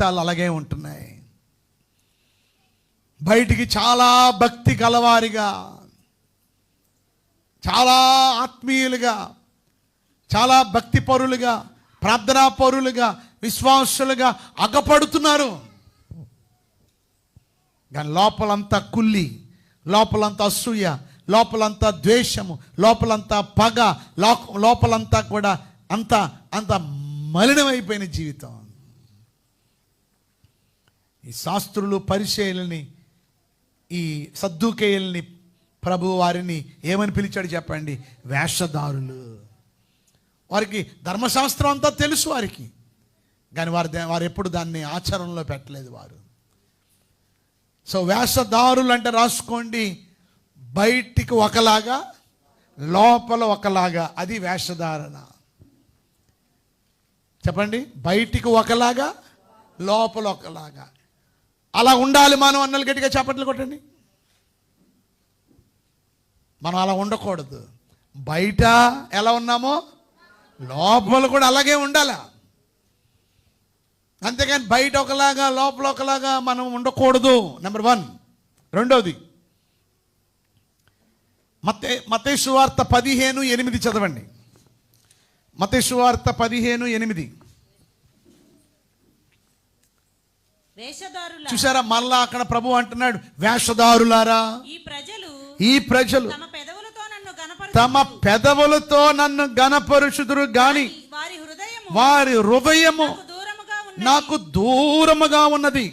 జీవితాలు అలాగే ఉంటున్నాయి. బయటికి చాలా భక్తి గలవారిగా, చాలా ఆత్మీయులుగా, చాలా భక్తి పరులుగా, ప్రార్థనా పరులుగా, విశ్వాసులుగా అగపడుతున్నారు. కానీ లోపలంతా కుల్లి, లోపలంతా అసూయ, లోపలంతా ద్వేషము, లోపలంతా పగ, లోపలంతా కూడా అంత మలినమైపోయిన జీవితం. ఈ శాస్త్రులు పరిచయులని, ఈ సద్దూకేయుల్ని ప్రభు వారిని ఏమని పిలిచాడు చెప్పండి? వేషధారులు. వారికి ధర్మశాస్త్రం అంతా తెలుసు వారికి, కానీ వారు ఎప్పుడు దాన్ని ఆచరణలో పెట్టలేదు వారు. సో వేషధారులు అంటే రాసుకోండి, బయటికి ఒకలాగా లోపల ఒకలాగా, అది వేషధారణ. చెప్పండి, బయటికి ఒకలాగా లోపల ఒకలాగా. అలా ఉండాలి మనం. అన్నలు గట్టిగా చప్పట్లు కొట్టండి. మనం అలా ఉండకూడదు. బయట ఎలా ఉన్నామో లోపల కూడా అలాగే ఉండాలి. అంతేగాని బయట ఒకలాగా లోపల ఒకలాగా మనం ఉండకూడదు. నెంబర్ 1. రెండోది, మత్తయి సువార్త 15:8 చదవండి. మత్తయి సువార్త 15:8. చూసారా, మళ్ళా అక్కడ ప్రభు అంటున్నాడు, వేషధారులారా, ఈ ప్రజలు తమ పెదవులతో నన్ను గణపరుచుదురు గాని వారి హృదయము నాకు దూరముగా ఉన్నది.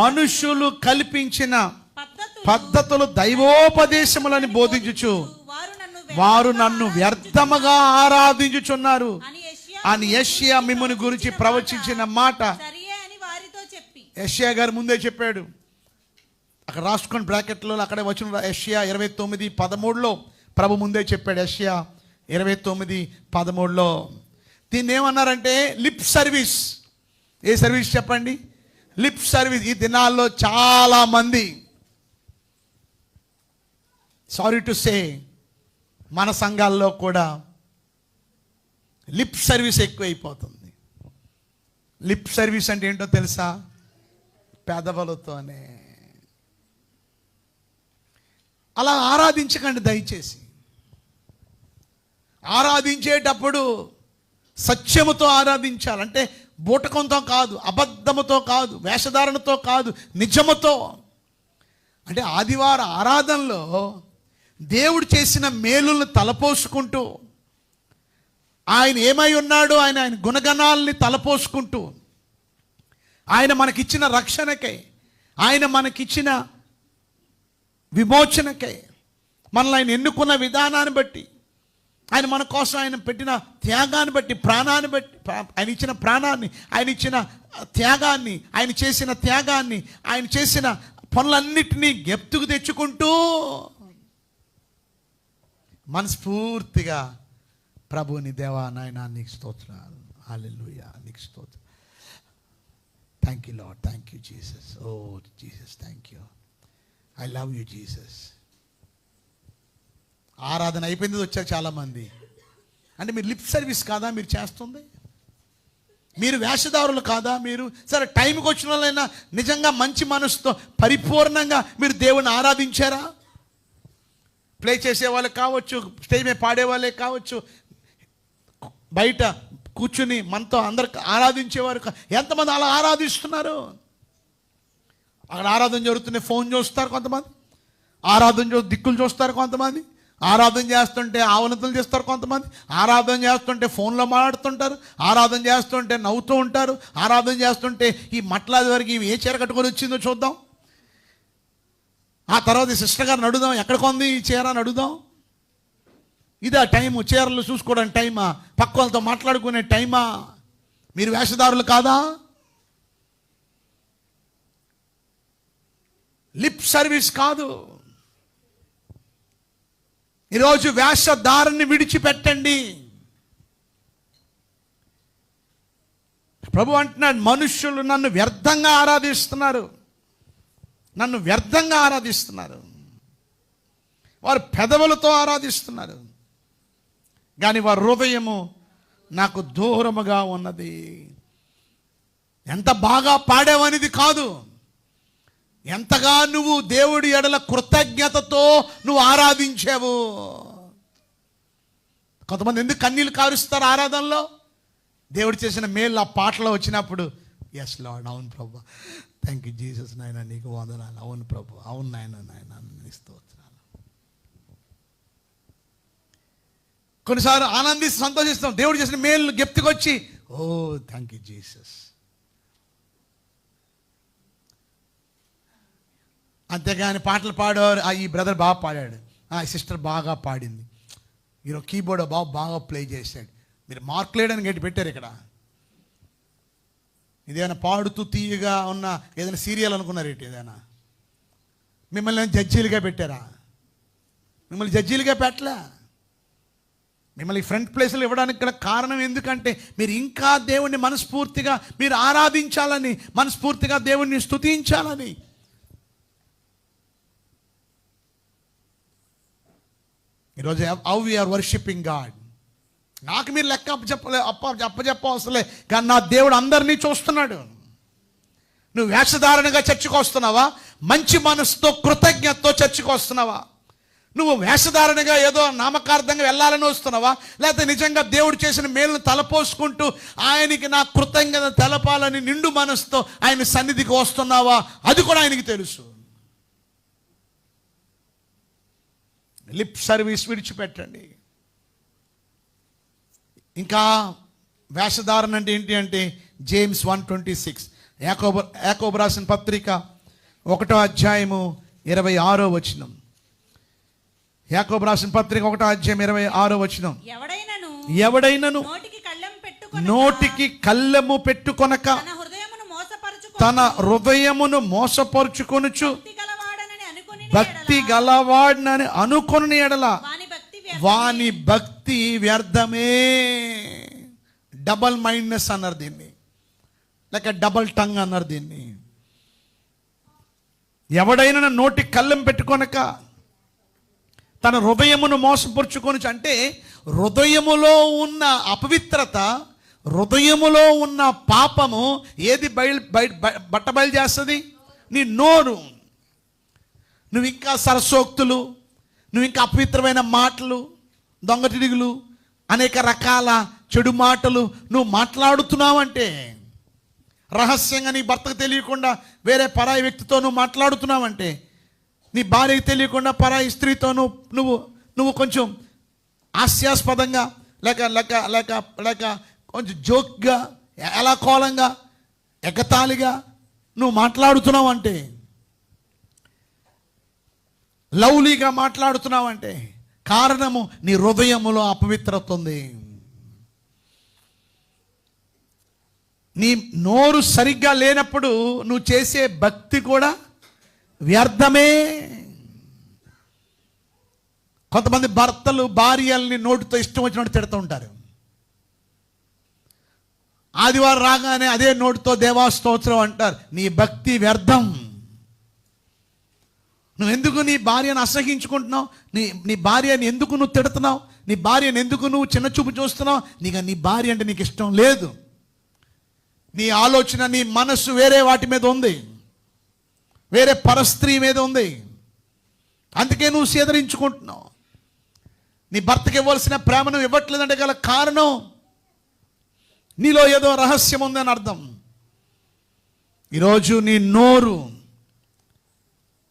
మనుషులు కల్పించిన పద్ధతులు దైవోపదేశములని బోధించుచు వారు నన్ను వ్యర్థముగా ఆరాధించుచున్నారు అని యెషయా మిమ్ముని గురించి ప్రవచించిన మాట యెషయా గారు ముందే చెప్పాడు. అక్కడ రాసుకొని బ్రాకెట్లో అక్కడే వచ్చిన యెషయా 29:13 ప్రభు ముందే చెప్పాడు. యెషయా 29:13 దీన్ని ఏమన్నారంటే లిప్ సర్వీస్. ఏ సర్వీస్ చెప్పండి? Lip service. ఈ దినాల్లో చాలా మంది, సారీ టు సే, మన సంఘాల్లో కూడా లిప్ సర్వీస్ ఎక్కువైపోతుంది. లిప్ సర్వీస్ అంటే ఏంటో తెలుసా? పెదవులతోనే. అలా ఆరాధించకండి దయచేసి. ఆరాధించేటప్పుడు సత్యముతో ఆరాధించాలంటే బూటకంతో కాదు, అబద్ధముతో కాదు, వేషధారణతో కాదు, నిజముతో. అంటే ఆదివార ఆరాధనలో దేవుడు చేసిన మేలులను తలపోసుకుంటూ, ఆయన ఏమై ఉన్నాడో ఆయన గుణగణాలని తలపోసుకుంటూ, ఆయన మనకిచ్చిన రక్షణకై, ఆయన మనకిచ్చిన విమోచనకై, మనల్ని ఆయన ఎన్నుకున్న విధానాన్ని బట్టి, ఆయన మన కోసం ఆయన పెట్టిన త్యాగాన్ని బట్టి, ప్రాణాన్ని బట్టి, ఆయన ఇచ్చిన ప్రాణాన్ని, ఆయన ఇచ్చిన త్యాగాన్ని, ఆయన చేసిన త్యాగాన్ని, ఆయన చేసిన పనులన్నిటినీ జ్ఞప్తికి తెచ్చుకుంటూ మనస్ఫూర్తిగా ప్రభుని దేవా నాయనా నీకు స్తోత్రాలు, హల్లెలూయా, నీకు స్తోత్రం, thank you lord, thank you Jesus, oh Jesus thank you, I love you Jesus. ఆరాధన అయిపోయింది, వచ్చారు చాలామంది. అంటే మీరు లిప్ సర్వీస్ కాదా మీరు చేస్తుంది? మీరు వేషధారులు కాదా మీరు? సరే, టైంకి వచ్చిన వాళ్ళైనా నిజంగా మంచి మనసుతో పరిపూర్ణంగా మీరు దేవుని ఆరాధించారా? ప్లే చేసేవాళ్ళు కావచ్చు, స్టేజ్ మీద పాడేవాళ్ళే కావచ్చు, బయట కూర్చుని మనతో అందరు ఆరాధించేవారు. ఎంతమంది అలా ఆరాధిస్తున్నారు? అక్కడ ఆరాధన జరుగుతుంటే ఫోన్ చూస్తారు కొంతమంది, ఆరాధన దిక్కులు చూస్తారు కొంతమంది, ఆరాధన చేస్తుంటే ఆవనతులు చేస్తారు కొంతమంది, ఆరాధన చేస్తుంటే ఫోన్లో మాట్లాడుతుంటారు, ఆరాధన చేస్తుంటే నవ్వుతూ ఉంటారు, ఆరాధన చేస్తుంటే ఈ మట్లాది వరకు ఇవి ఏ చీర కట్టుకొని వచ్చిందో చూద్దాం, ఆ తర్వాత సిస్టర్ గారిని అడుగుదాం ఎక్కడ కొంది ఈ చీర అని అడుగుదాం. ఇదా టైము? చీరలు చూసుకోవడానికి టైమా? పక్క వాళ్ళతో మాట్లాడుకునే టైమా? మీరు వేషధారులు కాదా? లిప్ సర్వీస్ కాదు. ఈరోజు వేషధారణని విడిచిపెట్టండి. ప్రభు అంటున్నాడు, మనుష్యులు నన్ను వ్యర్థంగా ఆరాధిస్తున్నారు, నన్ను వ్యర్థంగా ఆరాధిస్తున్నారు. వారు పెదవులతో ఆరాధిస్తున్నారు, కానీ వారి హృదయము నాకు దూరముగా ఉన్నది. ఎంత బాగా పాడావనేది కాదు, ఎంతగా నువ్వు దేవుడి ఎడల కృతజ్ఞతతో నువ్వు ఆరాధించావు. కొంతమంది ఎందుకు కన్నీళ్ళు కారుస్తారు ఆరాధనలో? దేవుడు చేసిన మేలు ఆ పాటలో వచ్చినప్పుడు, ఎస్ లార్డ్, అవును ప్రభు, థ్యాంక్ యూ జీసస్, నాయన నీకు వందనాలు, అవును ప్రభు, అవును నాయన, నాయన స్తోత్రాలు. కొన్నిసార్లు ఆనందిస్తూ సంతోషిస్తాం, దేవుడు చేసిన మేలు జ్ఞప్తికొచ్చి, ఓ థ్యాంక్ యూ జీసస్. అంతేగాని పాటలు పాడేవారు, ఈ బ్రదర్ బాగా పాడాడు, ఈ సిస్టర్ బాగా పాడింది, ఈరోజు కీబోర్డ్ బాగా ప్లే చేశాడు, మీరు మార్కులు వేయడానికి గట్టి పెట్టారు ఇక్కడ. ఇదేమైనా పాడుతూ తీయగా ఉన్న ఏదైనా సీరియల్ అనుకున్నారు ఏంటి? ఏదైనా మిమ్మల్ని జడ్జీలుగా పెట్టారా? మిమ్మల్ని జడ్జీలుగా పెట్టలే. మిమ్మల్ని ఫ్రంట్ ప్లేస్లో ఇవ్వడానికి గల కారణం ఎందుకంటే మీరు ఇంకా దేవుణ్ణి మనస్ఫూర్తిగా మీరు ఆరాధించాలని, మనస్ఫూర్తిగా దేవుణ్ణి స్తుతించాలని. ఈరోజు హౌ వీఆర్ వర్షిపింగ్ గాడ్. నాకు మీరు లెక్క అప్పచెప్పవసలే, కానీ నా దేవుడు అందరినీ చూస్తున్నాడు. నువ్వు వేషధారణగా చర్చకు వస్తున్నావా? మంచి మనసుతో కృతజ్ఞతతో చర్చకు వస్తున్నావా? నువ్వు వేషధారణగా ఏదో నామకార్థంగా వెళ్ళాలని వస్తున్నావా? లేకపోతే నిజంగా దేవుడు చేసిన మేలును తలపోసుకుంటూ ఆయనకి నా కృతజ్ఞత తెలపాలని నిండు మనసుతో ఆయన సన్నిధికి వస్తున్నావా? అది కూడా ఆయనకి తెలుసు. లిప్ సర్వీస్ విడిచిపెట్టండి. ఇంకా వేషధారణ అంటే ఏంటి అంటే జేమ్స్ 1:26, యాకోబు రాసిన పత్రిక 1వ అధ్యాయము 26వ వచనం. యాకోబు రాసిన పత్రిక 1వ అధ్యాయం 26వ వచనం. ఎవడైనను నోటికి కళ్ళెము పెట్టుకొనక తన హృదయమును మోసపరుచుకొనుచు భక్తి గలవాడినని అనుకొని ఎడల వాని భక్తి వ్యర్థమే. డబల్ మైండ్నెస్ అన్నారు దీన్ని, లేక డబల్ టంగ్ అన్నారు దీన్ని. ఎవడైనా నోటి కళ్ళెం పెట్టుకొనక తన హృదయమును మోసపరుచుకొని, అంటే హృదయములో ఉన్న అపవిత్రత, హృదయములో ఉన్న పాపము ఏది బట్టబయలు చేస్తుంది? నీ నోరు. నువ్వు ఇంకా సరసోక్తులు, నువ్వు ఇంకా అపవిత్రమైన మాటలు, దొంగటిడుగులు, అనేక రకాల చెడు మాటలు నువ్వు మాట్లాడుతున్నావంటే, రహస్యంగా నీ భర్తకు తెలియకుండా వేరే పరాయి వ్యక్తితో నువ్వు మాట్లాడుతున్నావంటే, నీ భార్యకు తెలియకుండా పరాయి స్త్రీతో నువ్వు కొంచెం హాస్యాస్పదంగా లేక లేక లేక లేక కొంచెం జోక్గా, ఎలాకోలంగా, ఎగతాళిగా నువ్వు మాట్లాడుతున్నావంటే, లవ్లీగా మాట్లాడుతున్నావంటే కారణము నీ హృదయములో అపవిత్రత ఉంది. నీ నోరు సరిగ్గా లేనప్పుడు నువ్వు చేసే భక్తి కూడా వ్యర్థమే. కొంతమంది భర్తలు భార్యల్ని నోటితో ఇష్టం వచ్చినట్టు తిడుతూ ఉంటారు. ఆదివారం రాగానే అదే నోటితో దేవాస్తోత్రం అంటారు. నీ భక్తి వ్యర్థం. నువ్వు ఎందుకు నీ భార్యను అసహించుకుంటున్నావు? నీ భార్యని ఎందుకు నువ్వు తిడుతున్నావు? నీ భార్యను ఎందుకు నువ్వు చిన్న చూపు చూస్తున్నావు? నీ భార్య అంటే నీకు ఇష్టం లేదు. నీ ఆలోచన, నీ మనస్సు వేరే వాటి మీద ఉంది, వేరే పరస్త్రీ మీద ఉంది. అందుకే నువ్వు సేదరించుకుంటున్నావు. నీ భర్తకి ఇవ్వాల్సిన ప్రేమను ఇవ్వట్లేదంటే గల కారణం నీలో ఏదో రహస్యం ఉందని అర్థం. ఈరోజు నీ నోరు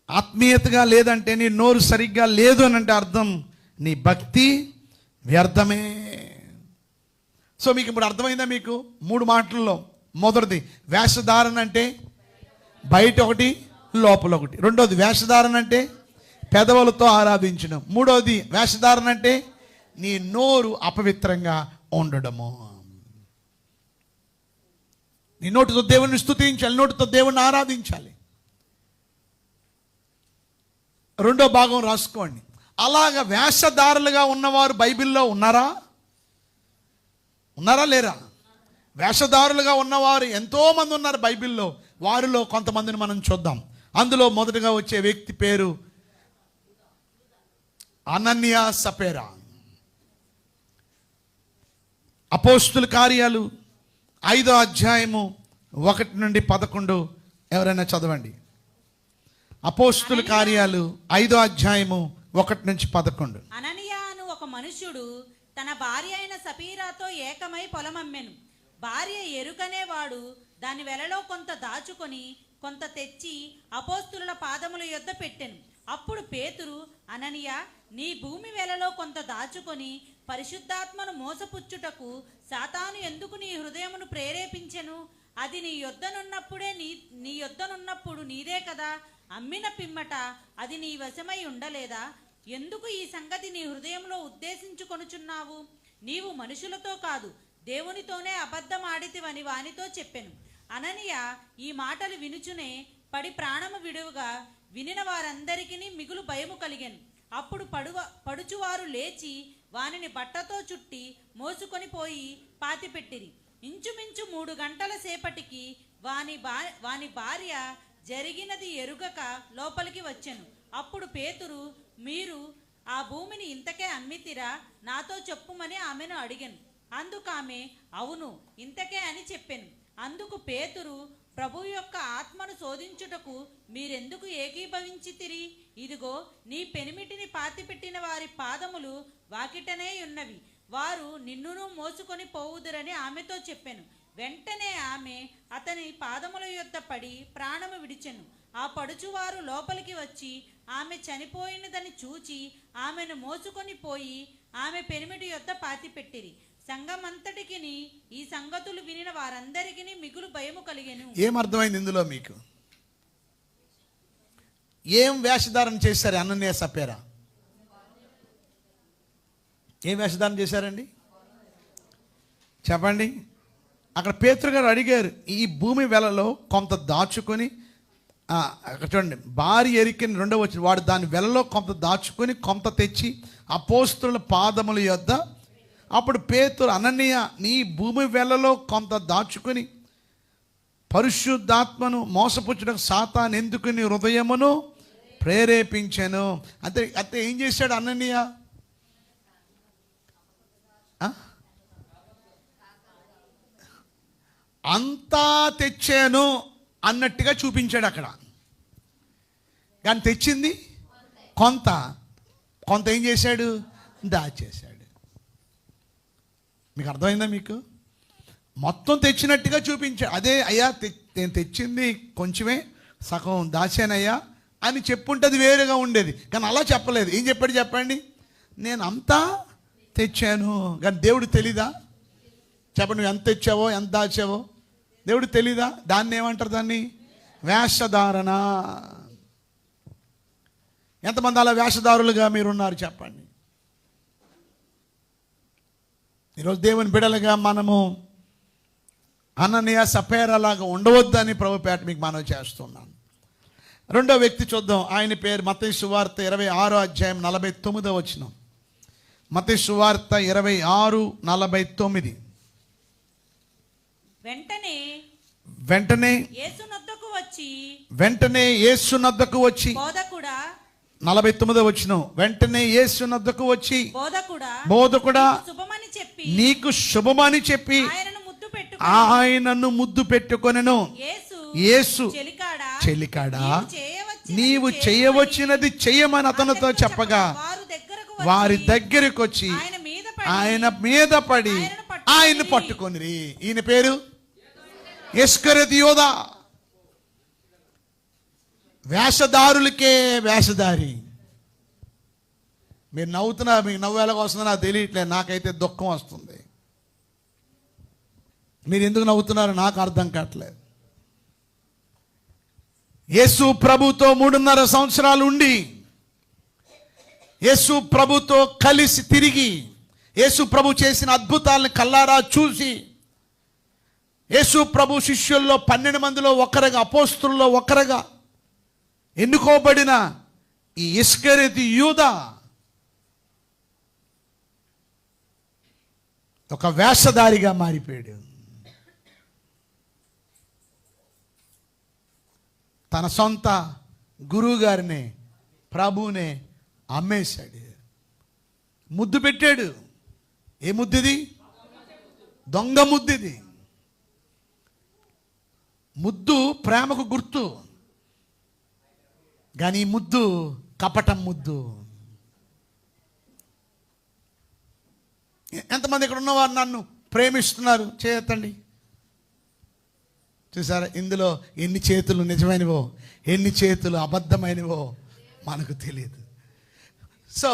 ఆత్మీయతగా లేదంటే, నీ నోరు సరిగ్గా లేదు అని అంటే అర్థం నీ భక్తి వ్యర్థమే. సో మీకు ఇప్పుడు అర్థమైందా? మీకు 3 మాటల్లో మొదటిది వేషధారణ అంటే బయట ఒకటి, లోపల ఒకటి. రెండోది వేషధారణ అంటే పెదవులతో ఆరాధించడం. మూడోది వేషధారణ అంటే నీ నోరు అపవిత్రంగా ఉండడము. నీ నోటితో దేవుని స్తుతించాలి, నోటితో దేవుని ఆరాధించాలి. రెండో భాగం రాసుకోండి. అలాగ వేషధారులుగా ఉన్నవారు బైబిల్లో ఉన్నారా లేరా? వేషధారులుగా ఉన్నవారు ఎంతోమంది ఉన్నారు బైబిల్లో. వారిలో కొంతమందిని మనం చూద్దాం. అందులో మొదటగా వచ్చే వ్యక్తి పేరు అనన్య సపేరా. అపోస్తుల కార్యాలు 5వ అధ్యాయము 1 నుండి 11 ఎవరైనా చదవండి. అపోస్తుల కార్యాలు 5వ అధ్యాయము 1 నుంచి 11. అననీయ అను ఒక మనుష్యుడు తన భార్య అయిన సపీరాతో ఏకమై పొలమమ్మెను. భార్య ఎరుకనేవాడు దాని వెలలో కొంత దాచుకొని కొంత తెచ్చి అపోస్తుల పాదముల యొద్ద పెట్టెను. అప్పుడు పేతురు, అననీయ, నీ భూమి వెలలో కొంత దాచుకొని పరిశుద్ధాత్మను మోసపుచ్చుటకు సాతాను ఎందుకు నీ హృదయమును ప్రేరేపించెను? అది నీ యొద్దనున్నప్పుడు నీదే కదా. అమ్మిన పిమ్మట అది నీ వశమై ఉండలేదా? ఎందుకు ఈ సంగతి నీ హృదయంలో ఉద్దేశించుకొనుచున్నావు? నీవు మనుషులతో కాదు దేవునితోనే అబద్ధమాడితివని వానితో చెప్పెను. అననీయ ఈ మాటలు వినుచునే పడి ప్రాణము విడువగా వినిన వారందరికీ మిగులు భయము కలిగెను. అప్పుడు పడుచువారు లేచి వానిని బట్టతో చుట్టి మోసుకొని పోయి పాతిపెట్టిరి. ఇంచుమించు 3 గంటల సేపటికి వాని భార్య జరిగినది ఎరుగక లోపలికి వచ్చెను. అప్పుడు పేతురు, మీరు ఆ భూమిని ఇంతకే అమ్మితిరా? నాతో చెప్పుమని ఆమెను అడిగెను. అందుకామె, అవును, ఇంతకే అని చెప్పెను. అందుకు పేతురు, ప్రభు యొక్క ఆత్మను శోధించుటకు మీరెందుకు ఏకీభవించితిరి? ఇదిగో, నీ పెనిమిటిని పాతిపెట్టిన వారి పాదములు వాకిటనే ఉన్నవి. వారు నిన్నును మోసుకొని పోవుదురని ఆమెతో చెప్పెను. వెంటనే ఆమె అతని పాదముల యొద్ద పడి ప్రాణము విడిచెను. ఆ పడుచువారు లోపలికి వచ్చి ఆమె చనిపోయినదని చూచి ఆమెను మోసుకొని పోయి ఆమె పెనిమిటి యొద్ద పాతిపెట్టిరి. సంఘమంతటికి ఈ సంగతులు వినిన వారందరికీ మిగులు భయము కలిగెను. ఏమర్థమైంది ఇందులో మీకు? ఏం వేషధారణ చేశారు అననీయ సపేరా? ఏం వేషధారణ చేశారండి చెప్పండి. అక్కడ పేతురు గారు అడిగారు, ఈ భూమి వెలలో కొంత దాచుకొని, అక్కడ చూడండి, భార్య ఎరికిన 2వ వచనం, వాడు దాని వెలలో కొంత దాచుకొని కొంత తెచ్చి అపోస్తుల పాదముల యొద్ద. అప్పుడు పేతురు, అననీయ, నీ భూమి వెలలో కొంత దాచుకొని పరిశుద్ధాత్మను మోసపుచ్చుటకు సాతాను ఎందుకు నీ హృదయమును ప్రేరేపించాను? అంటే ఏం చేశాడు అననీయ? అంతా తెచ్చాను అన్నట్టుగా చూపించాడు అక్కడ. కానీ తెచ్చింది కొంత. కొంత ఏం చేశాడు? దాచేశాడు. మీకు అర్థమైందా? మీకు మొత్తం తెచ్చినట్టుగా చూపించాడు. అదే, అయ్యా నేను తెచ్చింది కొంచెమే, సగం దాచానయ్యా అని చెప్పుంటే అది వేరుగా ఉండేది. కానీ అలా చెప్పలేదు. ఏం చెప్పాడు చెప్పండి? నేను అంతా తెచ్చాను. కానీ దేవుడు తెలీదా? చెప్పండి, నువ్వు ఎంత తెచ్చావో ఎంత దాచావో దేవుడు తెలీదా? దాన్ని ఏమంటారు? దాన్ని వేషధారణ. ఎంతమంది అలా వేషధారులుగా మీరున్నారు చెప్పండి. ఈరోజు దేవుని బిడ్డలుగా మనము అననీయ సపేరాలాగా ఉండవద్దని ప్రభుపేట మీకు మనవి చేస్తున్నాను. 2వ వ్యక్తి చూద్దాం. ఆయన పేరు మత్తయి సువార్త 26వ అధ్యాయం 49వ వచనం. మత్తయి సువార్త 26:49. వెంటనే యేసునద్దకు వచ్చి బోధకుడా, 49వ వచనం, వెంటనే యేసునద్దకు వచ్చి బోధకుడా నీకు శుభమని చెప్పి ఆయనను ముద్దు పెట్టుకొనెను. యేసు, చెలికాడా, నీవు చేయవచ్చినది చెయ్యమని అతనితో చెప్పగా వారి దగ్గరకు వచ్చి ఆయన మీద పడి ఆయన పట్టుకొనిరి. ఈయన పేరు ఇస్కరియోతు యోధా. వేషధారులకే వేషధారి. మీరు నవ్వుతున్నారు, మీకు నవ్వు ఎలాగ వస్తుందో నాకు తెలియట్లేదు. నాకైతే దుఃఖం వస్తుంది. మీరు ఎందుకు నవ్వుతున్నారో నాకు అర్థం కావట్లేదు. యేసు ప్రభుతో 3.5 సంవత్సరాలు ఉండి, యేసు ప్రభుతో కలిసి తిరిగి, యేసు ప్రభు చేసిన అద్భుతాలను కల్లారా చూసి, యేసు ప్రభు శిష్యుల్లో 12 మందిలో ఒకరుగా, అపోస్తుల్లో ఒకరుగా ఎన్నుకోబడిన ఈ ఇస్కరియోతు యూదా ఒక వేషధారిగా మారిపోయాడు. తన సొంత గురువు గారిని, ప్రభువునే అమ్మేశాడు. ముద్దు పెట్టాడు. ఏ ముద్దుది? దొంగ ముద్దుది. ముద్దు ప్రేమకు గుర్తు, కానీ ఈ ముద్దు కపటం ముద్దు. ఎంతమంది ఇక్కడ ఉన్నవారు నన్ను ప్రేమిస్తున్నారు చేయొద్దండి. చూసారా, ఇందులో ఎన్ని చేతులు నిజమైనవో ఎన్ని చేతులు అబద్ధమైనవో మనకు తెలియదు. సో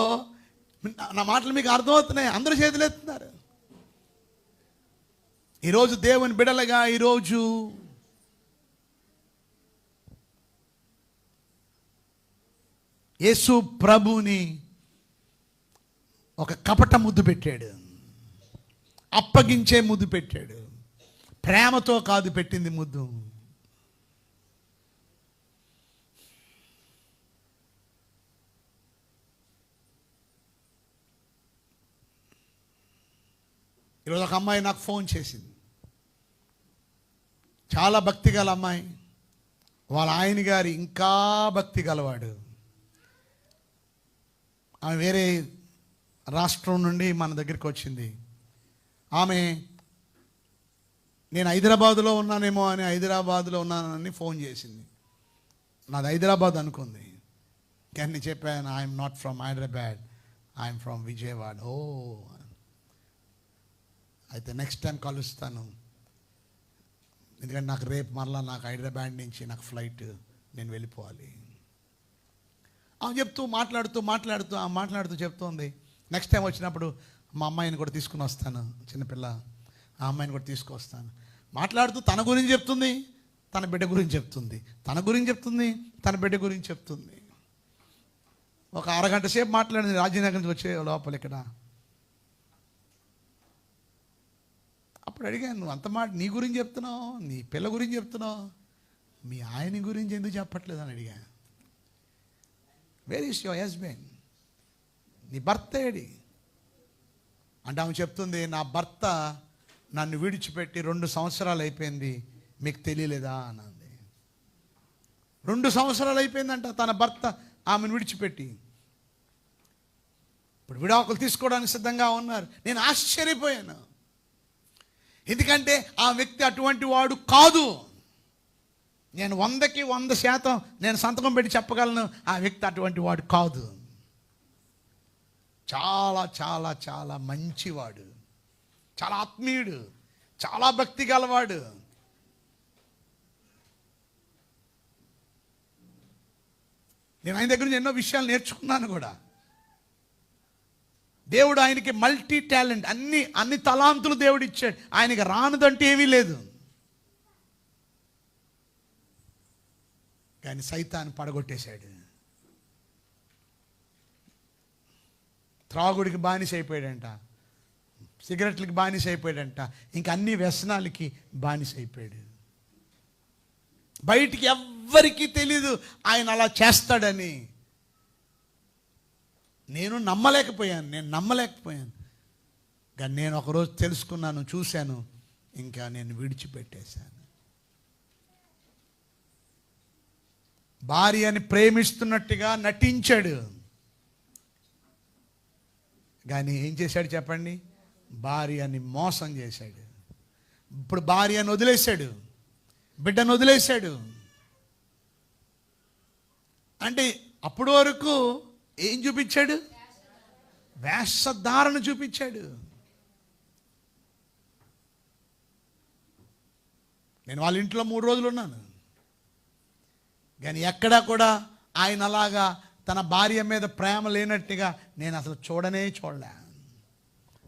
నా మాటలు మీకు అర్థమవుతున్నాయి. అందరూ చేతులు ఎత్తున్నారు. ఈరోజు దేవుని బిడలగా ఈరోజు యేసు ప్రభుని ఒక కపట ముద్దు పెట్టాడు, అప్పగించే ముద్దు పెట్టాడు. ప్రేమతో కాదు పెట్టింది ముద్దు. ఈరోజు ఒక అమ్మాయి నాకు ఫోన్ చేసింది. చాలా భక్తి గల అమ్మాయి. వాళ్ళ ఆయన గారి ఇంకా భక్తి గలవాడు. ఆమె వేరే రాష్ట్రం నుండి మన దగ్గరికి వచ్చింది. ఆమె నేను హైదరాబాదులో ఉన్నానేమో అని, హైదరాబాదులో ఉన్నానని ఫోన్ చేసింది. నాది హైదరాబాద్ అనుకుంది. కానీ నేను చెప్పాను, I'm not from Hyderabad, I'm from Vijayawada. Oh, అయితే నెక్స్ట్ టైం కలుస్తాను, ఎందుకంటే నాకు రేపు మరలా నాకు హైదరాబాద్ నుంచి నాకు ఫ్లైట్, నేను వెళ్ళిపోవాలి. చెప్తూ మాట్లాడుతూ చెప్తోంది, నెక్స్ట్ టైం వచ్చినప్పుడు మా అమ్మాయిని కూడా తీసుకుని వస్తాను, చిన్నపిల్ల, ఆ అమ్మాయిని కూడా తీసుకొస్తాను. మాట్లాడుతూ తన గురించి చెప్తుంది, తన బిడ్డ గురించి చెప్తుంది, తన గురించి చెప్తుంది, తన బిడ్డ గురించి చెప్తుంది. ఒక అరగంట సేపు మాట్లాడింది. రాజీనగర్ నుంచి వచ్చే లోపల ఇక్కడ. అప్పుడు అడిగాను, నువ్వు అంత మాట నీ గురించి చెప్తున్నావు, నీ పిల్ల గురించి చెప్తున్నావు, మీ ఆయన గురించి ఎందుకు చెప్పట్లేదు అని అడిగా. వేర్ ఈస్ యువర్ హస్బెండ్, నీ భర్త ఏడి అంటే ఆమె చెప్తుంది, నా భర్త నన్ను విడిచిపెట్టి 2 సంవత్సరాలు అయిపోయింది, మీకు తెలియలేదా అన్నది. 2 సంవత్సరాలు అయిపోయిందంట తన భర్త ఆమెను విడిచిపెట్టి. ఇప్పుడు విడాకులు తీసుకోవడానికి సిద్ధంగా ఉన్నారు. నేను ఆశ్చర్యపోయాను, ఎందుకంటే ఆ వ్యక్తి అటువంటి వాడు కాదు. నేను 100కి 100% నేను సంతకం పెట్టి చెప్పగలను, ఆ వ్యక్తి అటువంటి వాడు కాదు. చాలా చాలా చాలా మంచివాడు, చాలా ఆత్మీయుడు, చాలా భక్తి గలవాడు. నేను ఆయన దగ్గర నుంచి ఎన్నో విషయాలు నేర్చుకున్నాను కూడా. దేవుడు ఆయనకి మల్టీ టాలెంట్, అన్ని తలాంతులు దేవుడు ఇచ్చాడు. ఆయనకి రానిదంటే ఏమీ లేదు. కానీ సైతాన్ని పడగొట్టేశాడు. త్రాగుడికి బానిస అయిపోయాడంట, సిగరెట్లకి బానిస అయిపోయాడంట, ఇంకా అన్ని వ్యసనాలకి బానిస అయిపోయాడు. బయటికి ఎవ్వరికీ తెలీదు ఆయన అలా చేస్తాడని. నేను నమ్మలేకపోయాను. కానీ నేను ఒకరోజు తెలుసుకున్నాను, చూశాను, ఇంకా నేను విడిచిపెట్టేశాను. భార్యని ప్రేమిస్తున్నట్టుగా నటించాడు, కానీ ఏం చేశాడు చెప్పండి? భార్యని మోసం చేశాడు. ఇప్పుడు భార్యను వదిలేశాడు, బిడ్డను వదిలేశాడు. అంటే అప్పటి వరకు ఏం చూపించాడు? వేషధారణ చూపించాడు. నేను వాళ్ళ ఇంట్లో 3 రోజులు ఉన్నాను, కానీ ఎక్కడా కూడా ఆయన అలాగా తన భార్య మీద ప్రేమ లేనట్టుగా నేను అసలు చూడలే.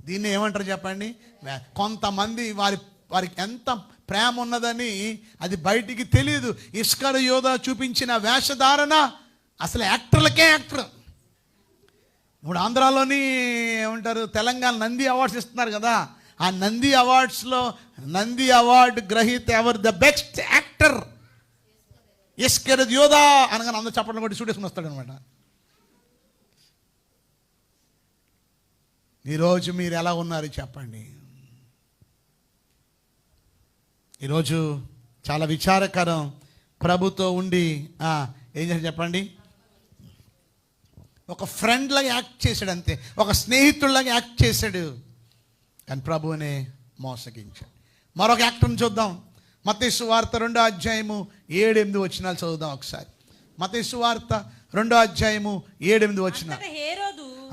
దీన్ని ఏమంటారు చెప్పండి? కొంతమంది వారికి ఎంత ప్రేమ ఉన్నదని అది బయటికి తెలియదు. ఇస్కరియోత చూపించిన వేషధారణ అసలు యాక్టర్లకే యాక్టర్. ఇప్పుడు ఆంధ్రాలోని ఏమంటారు, తెలంగాణ నంది అవార్డ్స్ ఇస్తున్నారు కదా, ఆ నంది అవార్డ్స్లో నంది అవార్డు గ్రహీత ఎవరు? ద బెస్ట్ యాక్టర్ ఇస్కరియోత అనగానే అందరూ చప్పట్లు కొట్టి చూడేసుకుని వస్తాడు అనమాట. ఈరోజు మీరు ఎలా ఉన్నారు చెప్పండి? ఈరోజు చాలా విచారకరం. ప్రభుతో ఉండి ఏం చేశాడు చెప్పండి? ఒక ఫ్రెండ్ లాగా యాక్ట్ చేశాడు, అంతే, ఒక స్నేహితుడిలాగా యాక్ట్ చేశాడు, కానీ ప్రభువునే మోసగించాడు. మరొక యాక్టర్ని చూద్దాం. మత్తయి సువార్త 2వ అధ్యాయము 7-8 వచనాలు చదువుదాం ఒకసారి. మత్తయి సువార్త 2వ అధ్యాయము 7-8 వచనాలు.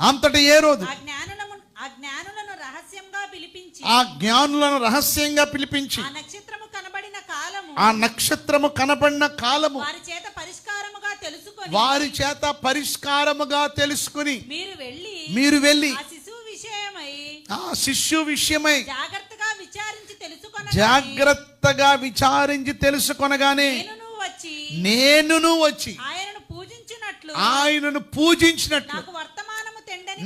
అంతట హేరోదు ఆ జ్ఞానులను రహస్యంగా పిలిపించి ఆ నక్షత్రము కనబడిన కాలము వారి చేత పరిష్కారముగా తెలుసుకుని మీరు వెళ్ళి ఆ శిష్యు విషయమై జాగ్రత్తగా విచారించి తెలుసుకొనగానే నేనును వచ్చి ఆయనను పూజించినట్లు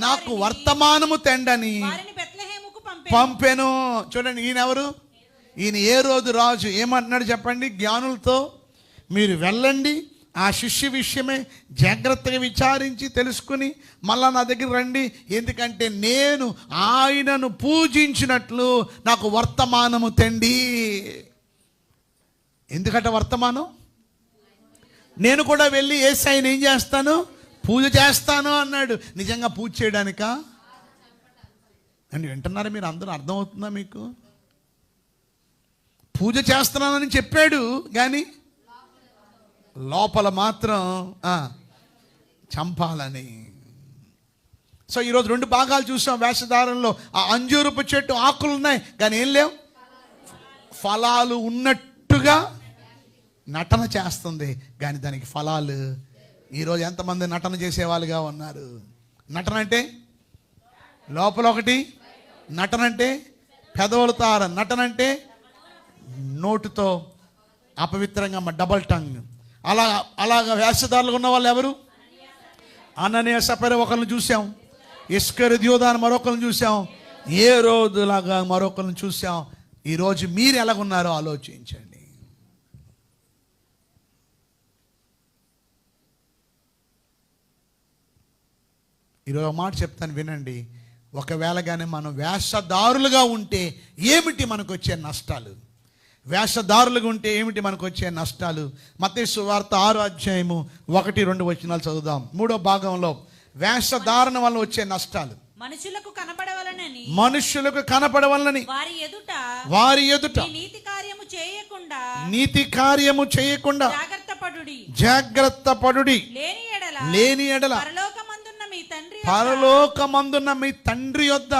నాకు వర్తమానము తెండని పంపెను. చూడండి, ఈయన ఎవరు? ఈయన హేరోదు రాజు. ఏమంటున్నాడు చెప్పండి? జ్ఞానులతో మీరు వెళ్ళండి, ఆ శిష్య విషయమే జాగ్రత్తగా విచారించి తెలుసుకుని మళ్ళా నా దగ్గర రండి, ఎందుకంటే నేను ఆయనను పూజించినట్లు నాకు వర్తమానము తెండి. ఎందుకంటే వర్తమానం, నేను కూడా వెళ్ళి యేసయ్యను ఏం చేస్తాను? పూజ చేస్తాను అన్నాడు. నిజంగా పూజ చేయడానికా అని వింటున్నారా మీరు అందరూ? అర్థమవుతుందా మీకు? పూజ చేస్తున్నానని చెప్పాడు కానీ లోపల మాత్రం చంపాలని. సో ఈరోజు 2 భాగాలు చూసాం వేషధారంలో. ఆ అంజూరపు చెట్టు ఆకులు ఉన్నాయి కానీ ఏం లేవు, ఫలాలు ఉన్నట్టుగా నటన చేస్తుంది కానీ దానికి ఫలాలు. ఈరోజు ఎంతమంది నటన చేసేవాళ్ళుగా ఉన్నారు? నటన అంటే లోపల ఒకటి, నటన అంటే పెదవులతో, నటన అంటే నోటుతో అపవిత్రంగా డబల్ టంగ్. అలాగా వేషధారులు ఉన్న వాళ్ళు ఎవరు? అననీయ సపరి ఒకరిని చూసాం, ఇస్కరియోతు అని మరొకరిని చూసాం, హేరోదులాగా మరొకరిని చూసాం. ఈరోజు మీరు ఎలాగున్నారో ఆలోచించండి. ఈరోజు ఒక మాట చెప్తాను వినండి. ఒకవేళ కానీ మనం వేషధారులుగా ఉంటే ఏమిటి మనకు వచ్చే నష్టాలు? వేషధారులుగా ఉంటే ఏమిటి మనకు వచ్చే నష్టాలు? మత్తయి సువార్త 6వ అధ్యాయము 1-2 వచనాలు చదువుదాం. 3వ భాగంలో వేషధారణ వల్ల వచ్చే నష్టాలు. మనుషులకు కనపడవలనని వారి ఎదుట నీతి కార్యము చేయకుండా జాగ్రత్త పడుడి. లేని ఎడల పరలోకమందున్న మీ తండ్రి యొద్ద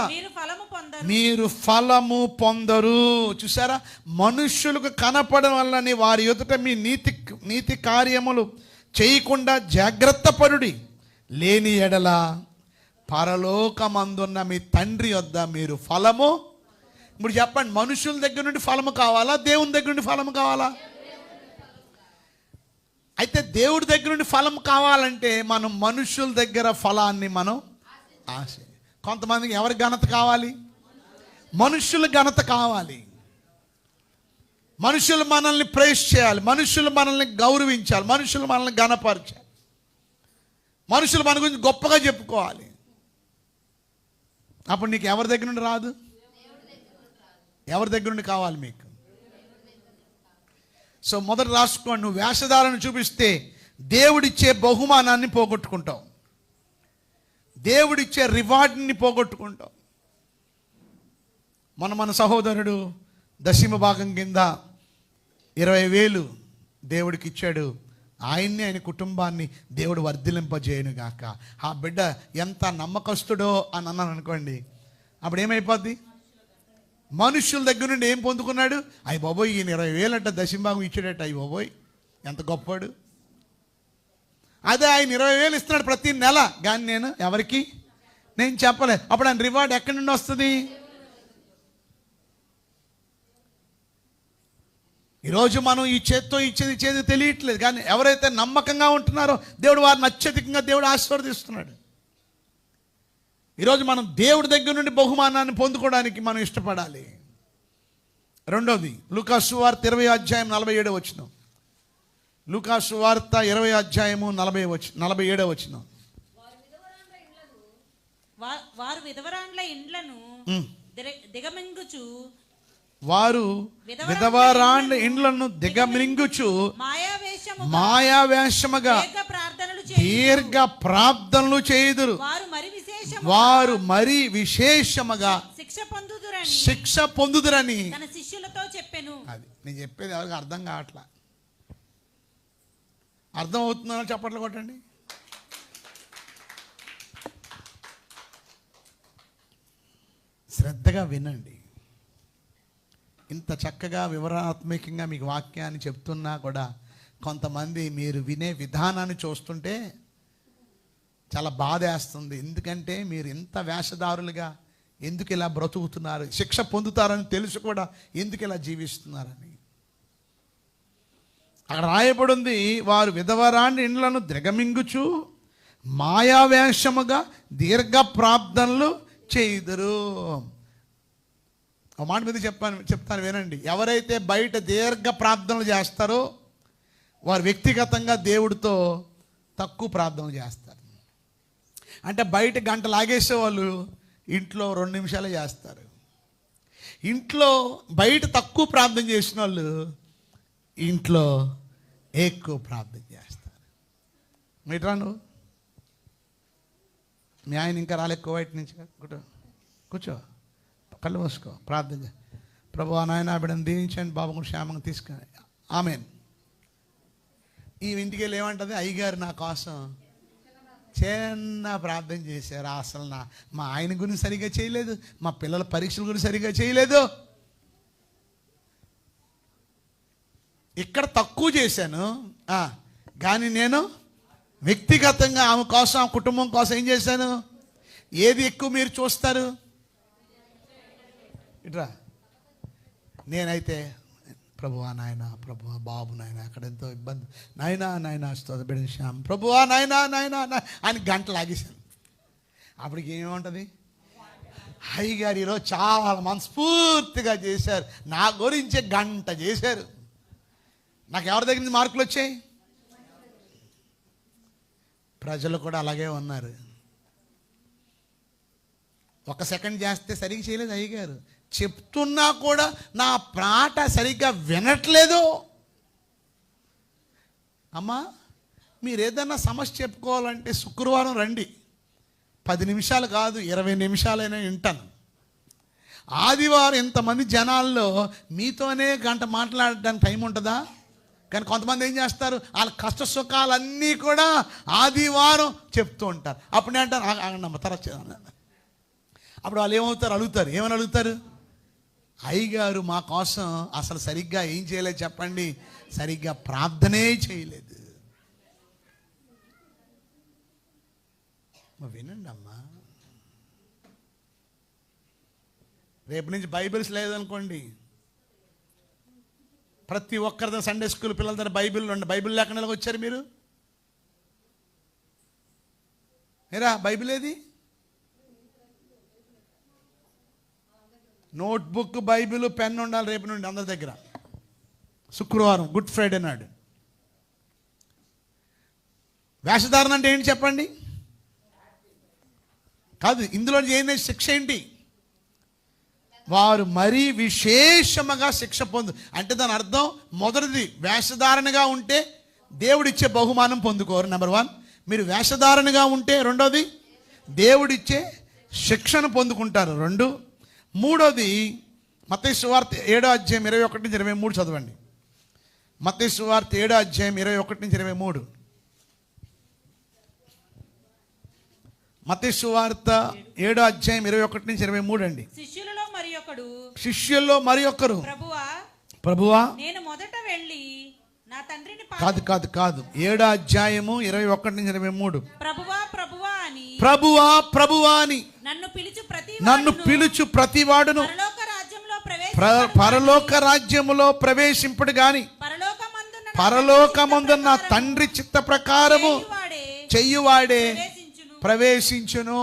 మీరు ఫలము పొందరు. చూసారా? మనుష్యులకు కనపడడం వల్లని వారి ఎదుట మీ నీతి కార్యములు చేయకుండా జాగ్రత్త పడుడి. లేని ఎడల పరలోకమందున్న మీ తండ్రి యొద్ద మీరు ఫలము. ఇప్పుడు చెప్పండి, మనుషుల దగ్గర నుండి ఫలము కావాలా, దేవుని దగ్గర నుండి ఫలము కావాలా? అయితే దేవుడి దగ్గర నుండి ఫలం కావాలంటే మనం మనుషుల దగ్గర ఫలాన్ని మనం ఆశ. కొంతమందికి ఎవరి ఘనత కావాలి? మనుషుల ఘనత కావాలి. మనుషులు మనల్ని ప్రైజ్ చేయాలి, మనుషులు మనల్ని గౌరవించాలి, మనుషులు మనల్ని ఘనపరచాలి, మనుషులు మన గురించి గొప్పగా చెప్పుకోవాలి. అప్పుడు నీకు ఎవరి దగ్గర నుండి రాదు? ఎవరి దగ్గర నుండి కావాలి మీకు? సో మొదట రాసుకోండి, నువ్వు వేషధారణ చూపిస్తే దేవుడిచ్చే బహుమానాన్ని పోగొట్టుకుంటావు, దేవుడిచ్చే రివార్డ్ని పోగొట్టుకుంటావు. మన సహోదరుడు 10వ భాగం కింద 20,000 దేవుడికి ఇచ్చాడు. ఆయన్ని, ఆయన కుటుంబాన్ని దేవుడు వర్ధిలింపజేయను గాక. ఆ బిడ్డ ఎంత నమ్మకస్తుడో అని అన్నాను అనుకోండి, అప్పుడు ఏమైపోద్ది? మనుషుల దగ్గర నుండి ఏం పొందుకున్నాడు? అయ్యి బాబోయ్, ఈయన 20,000 అంట దశంభాగం ఇచ్చాడట, అయ్యి బాబోయ్ ఎంత గొప్పవాడు. అదే ఆయన 20,000 ఇస్తున్నాడు ప్రతి నెల, కానీ నేను ఎవరికి నేను చెప్పలేదు. అప్పుడు ఆయన రివార్డ్ ఎక్కడి నుండి వస్తుంది? ఈరోజు మనం ఈ చేత్తో ఇచ్చేది తెలియట్లేదు, కానీ ఎవరైతే నమ్మకంగా ఉంటున్నారో దేవుడు వారిని అత్యధికంగా దేవుడు ఆశీర్వదిస్తున్నాడు. ఈరోజు మనం దేవుడి దగ్గర నుండి బహుమానాన్ని పొందుకోవడానికి మనం ఇష్టపడాలి. రెండోది, లూకాసు వార్త 20వ అధ్యాయం 47వ వచనం. లూకాసు వార్త 20వ అధ్యాయము 47వ వచనం. వారు విధవరాండ్ల ఇండ్లను దిగమింగుచు మాయావేషముగా దీర్ఘ ప్రార్థనలు చేయుదురు. వారు మరి విశేషముగా శిక్ష పొందుదురని తన శిష్యులతో చెప్పెను. అది నేను చెప్పేది ఎవరికి అర్థం కావట్లా. అర్థం అవుతుందో చప్పట్లు కొట్టండి. శ్రద్ధగా వినండి. ఇంత చక్కగా వివరణాత్మకంగా మీకు వాక్యాన్ని చెప్తున్నా కూడా కొంతమంది మీరు వినే విధానాన్ని చూస్తుంటే చాలా బాధ వేస్తుంది. ఎందుకంటే మీరు ఇంత వేషధారులుగా ఎందుకు ఇలా బ్రతుకుతున్నారు, శిక్ష పొందుతారని తెలుసు కూడా ఎందుకు ఇలా జీవిస్తున్నారని. అక్కడ రాయబడింది, వారు విధవరాండి ఇండ్లను దిగమింగుచు మాయావేషముగా దీర్ఘ ప్రార్థనలు చేయుదురు. ఒక మాట మీద చెప్తాను వినండి. ఎవరైతే బయట దీర్ఘ ప్రార్థనలు చేస్తారో వారు వ్యక్తిగతంగా దేవుడితో తక్కువ ప్రార్థనలు చేస్తారు. అంటే బయట గంట లాగేసే వాళ్ళు ఇంట్లో 2 నిమిషాలే చేస్తారు. ఇంట్లో బయట తక్కువ ప్రార్థన చేసిన వాళ్ళు ఇంట్లో ఎక్కువ ప్రార్థన చేస్తారు. మీట్రా నువ్వు, మీ ఆయన ఇంకా రాలే కువైట్ నుంచి, కూర్చో, కళ్ళు మూసుకో, ప్రార్థన చే. ప్రభువా నాయనా బిడ్డను దీవించండి, బాబు కూడా క్షేమంగా తీసుకొని. ఆమేన్. ఈ ఇంటికి వెళ్ళి ఏమంటుంది, అయ్యగారు నా కోసం చిన్న ప్రార్థన చేశారు. అసలు మా ఆయన గురించి సరిగ్గా చేయలేదు, మా పిల్లల పరీక్షల గురించి సరిగ్గా చేయలేదు, ఇక్కడ తక్కువ చేశాను, కానీ నేను వ్యక్తిగతంగా ఆమె కోసం, ఆ కుటుంబం కోసం ఏం చేశాను. ఏది ఎక్కువ మీరు చూస్తారు? ఇట్రా, నేనైతే ప్రభువా నాయన, ప్రభువా బాబు నాయన అక్కడ ఎంతో ఇబ్బంది, నాయనా బిడ్డ శ్యామ్, ప్రభువా నాయనా అని గంట లాగేశాను. అప్పటికి ఏముంటుంది, అయ్యగారు ఈరోజు చాలా మనస్ఫూర్తిగా చేశారు, నా గురించే గంట చేశారు. నాకు ఎవరి దగ్గర నుంచి మార్కులు వచ్చాయి? ప్రజలు కూడా అలాగే ఉన్నారు. 1 సెకండ్ చేస్తే సరిగ్గా చేయలేదు అయ్యగారు, చెప్తున్నా కూడా నా మాట సరిగ్గా వినట్లేదు. అమ్మా, మీరు ఏదన్నా సమస్య చెప్పుకోవాలంటే శుక్రవారం రండి, 10 నిమిషాలు కాదు 20 నిమిషాలైనా వింటాను. ఆదివారం ఇంతమంది జనాల్లో మీతోనే గంట మాట్లాడడానికి టైం ఉంటుందా? కానీ కొంతమంది ఏం చేస్తారు, వాళ్ళ కష్ట సుఖాలన్నీ కూడా ఆదివారం చెప్తూ ఉంటారు. అప్పుడు నేను అంటాను తర్వాత. అప్పుడు వాళ్ళు అడుగుతారు, ఏమని అడుగుతారు, అయ్యగారు మా కోసం అసలు సరిగ్గా ఏం చేయలేదు చెప్పండి, సరిగ్గా ప్రార్థనే చేయలేదు. వినండి అమ్మా, రేపు నుంచి బైబిల్స్ లేదనుకోండి, ప్రతి ఒక్కరి సండే స్కూల్ పిల్లల దగ్గర బైబిల్ ఉండి, బైబిల్ లేకుండా వచ్చారు మీరు. ఏరా బైబిల్ ఏది? నోట్బుక్, బైబిల్, పెన్ ఉండాలి రేపు నుండి అందరి దగ్గర. శుక్రవారం గుడ్ ఫ్రైడే నాడు. వేషధారణ అంటే ఏంటి చెప్పండి? కాదు, ఇందులో ఏంటి శిక్ష ఏంటి? వారు మరీ విశేషముగా శిక్ష పొందు అంటే దాని అర్థం, మొదటిది వేషధారణగా ఉంటే దేవుడిచ్చే బహుమానం పొందుకోరు. నెంబర్ 1. మీరు వేషధారణగా ఉంటే రెండోది దేవుడిచ్చే శిక్షను పొందుకుంటారు. 2. మూడోది మత్తయి సువార్త 7వ అధ్యాయం 21 నుంచి 23 చదవండి. మత్తయి సువార్త 7వ అధ్యాయం 21 నుంచి 23. మత్తయి సువార్త 7వ అధ్యాయం 21 నుంచి 23 అండి. శిష్యుల్లో మరి ఒకరు, ప్రభువా నేను మొదట వెళ్ళి నా తండ్రిని కాదు 7వ అధ్యాయము 21 నుంచి 23. ప్రభువా అని నన్ను పిలుచు ప్రతివాడును పరలోక రాజ్యములో ప్రవేశింపుడు గాని పరలోకమందున్న నా తండ్రి చిత్త ప్రకారము చెయ్యువాడే ప్రవేశించును.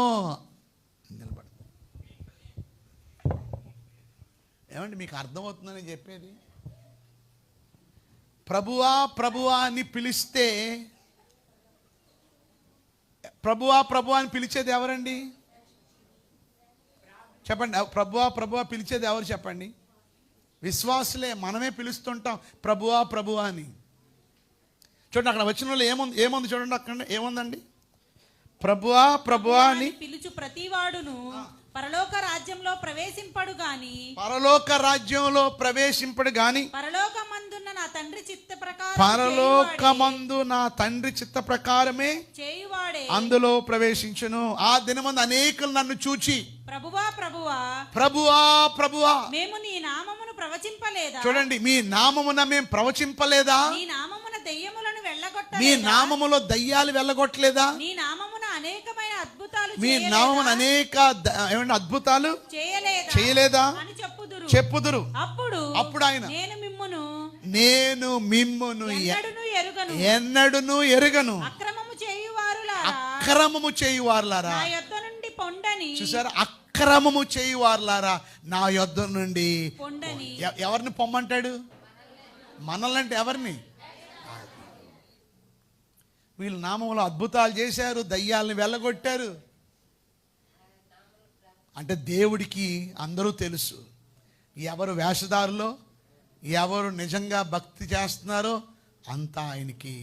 ఏమండి, మీకు అర్థమవుతుందని చెప్పేది? ప్రభువా అని పిలిస్తే, ప్రభువా అని పిలిచేది ఎవరండి చెప్పండి? ప్రభువా పిలిచేది ఎవరు చెప్పండి? విశ్వాసులే. మనమే పిలుస్తుంటాం ప్రభువా అని. చూడండి, అక్కడ వచ్చిన వాళ్ళు ఏముంది చూడండి, అక్కడ ఏముందండి? ప్రభువా అని పిలుచు ప్రతివాడును పరలోక రాజ్యంలో ప్రవేశింపడు గాని పరలోక రాజ్యంలో ప్రవేశింపడు గాని పరలోకమందున్న నా తండ్రి చిత్త ప్రకారం పరలోకమందు నా తండ్రి చిత్త ప్రకారమే చేయువాడే అందులో ప్రవేశించును. ఆ దినమందు అనేకులు నన్ను చూచి ప్రభువా ప్రభువా ప్రభువా ప్రభువా మేము నీ నామమును ప్రవచింపలేదా? చూడండి, మీ నామమున మేము ప్రవచింపలేదా? నీ నామమున దెయ్యములను మీ వెళ్ళగొట్టలేదా? నామములో దయ్యాలు వెళ్ళగొట్టలేదా? నీ నామమున అనేకమైన అద్భుతాలు మీ చేయలేదా? నామమున అనేక ఏమంటే అద్భుతాలు చేయలేదా చేయలేదా అని చెప్పుదురు. అప్పుడు ఆయన నేను మిమ్మును ఎన్నడును ఎరుగను అక్రమము చేయువారులారా. నా యొద్ద నుండి పొండని. చూసారా, అక్రమము చేయువారులారా నా యొద్ద నుండి పొండని. ఎవరిని పొమ్మంటాడు? మనల్నంటే ఎవరిని? వీళ్ళు నామంలో అద్భుతాలు చేశారు, దయ్యాలను వెళ్ళగొట్టారు. అంటే దేవుడికి అందరూ తెలుసు ఎవరు వేషధారులో, ఎవరు నిజంగా భక్తి చేస్తున్నారో అంతా ఆయనకి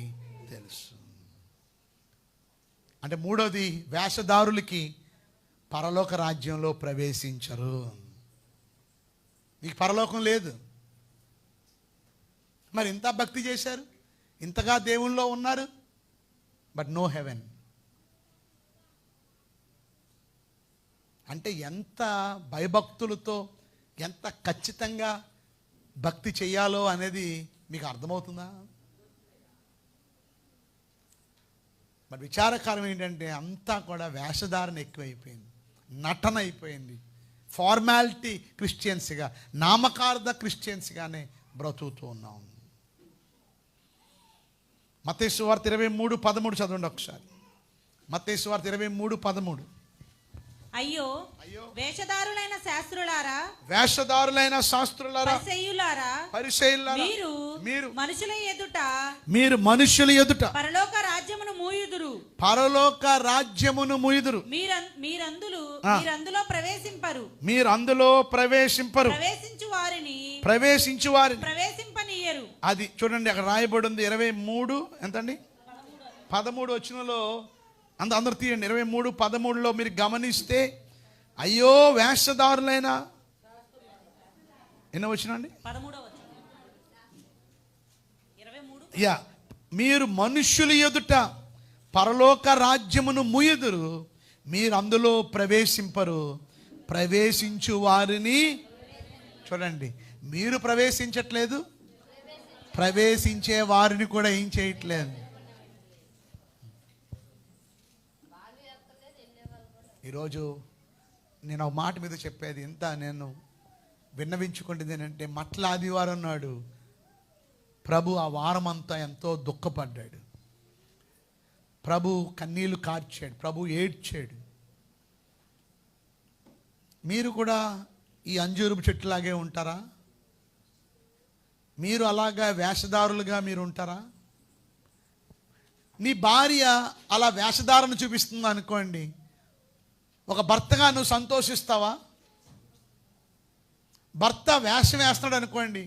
తెలుసు. అంటే మూడోది, వేషధారులకి పరలోక రాజ్యంలో ప్రవేశించరు. మీకు పరలోకం లేదు, మరి ఇంత భక్తి చేశారు, ఇంతగా దేవుళ్ళో ఉన్నారు, బట్ నో హెవెన్. అంటే ఎంత భయభక్తులతో, ఎంత ఖచ్చితంగా భక్తి చెయ్యాలో అనేది మీకు అర్థమవుతుందా? బట్ విచారకరం ఏంటంటే అంతా కూడా వేషధారణ ఎక్కువైపోయింది, నటన అయిపోయింది, ఫార్మాలిటీ క్రిస్టియన్స్గా, నామకార్థ క్రిస్టియన్స్గానే బ్రతుకుతూ ఉన్నాం. మత్తయి సువార్త 23:13 చదవండి ఒకసారి. మత్తయి సువార్త 23:13. అయ్యో వేషధారులైన శాస్త్రులారా, పరిసయ్యులారా, మీరు మనుషుల ఎదుట పరలోక రాజ్యమును మూయుదురు, మీరందులో ప్రవేశింపరు, ప్రవేశించు వారిని ప్రవేశింపనీయరు. అది చూడండి, అక్కడ రాయబడి ఉంది 23 ఎంతండి 13 వచనంలో. అందరూ తీయండి. 23:13లో మీరు గమనిస్తే, అయ్యో వేషధారులైన, ఎన్నో వచ్చినండి? మీరు మనుష్యుల ఎదుట పరలోక రాజ్యమును ముయ్యుదురు, మీరు అందులో ప్రవేశింపరు, ప్రవేశించు వారిని. చూడండి, మీరు ప్రవేశించట్లేదు, ప్రవేశించే వారిని కూడా ఏం చేయట్లేదు. ఈరోజు నేను ఒక మాట మీద చెప్పేది, ఇంత నేను విన్నవించుకుంటుంది ఏంటంటే, మట్ల ఆదివారం నాడు ప్రభు ఆ వారం అంతా ఎంతో దుఃఖపడ్డాడు, ప్రభు కన్నీళ్లు కార్చాడు, ప్రభు ఏడ్చాడు. మీరు కూడా ఈ అంజూరపు చెట్టులాగే ఉంటారా? మీరు అలాగా వేషధారులుగా మీరు ఉంటారా? నీ భార్య అలా వేషధారణ చూపిస్తుంది అనుకోండి, ఒక భర్తగా నువ్వు సంతోషిస్తావా? భర్త వేషం వేస్తున్నాడు అనుకోండి,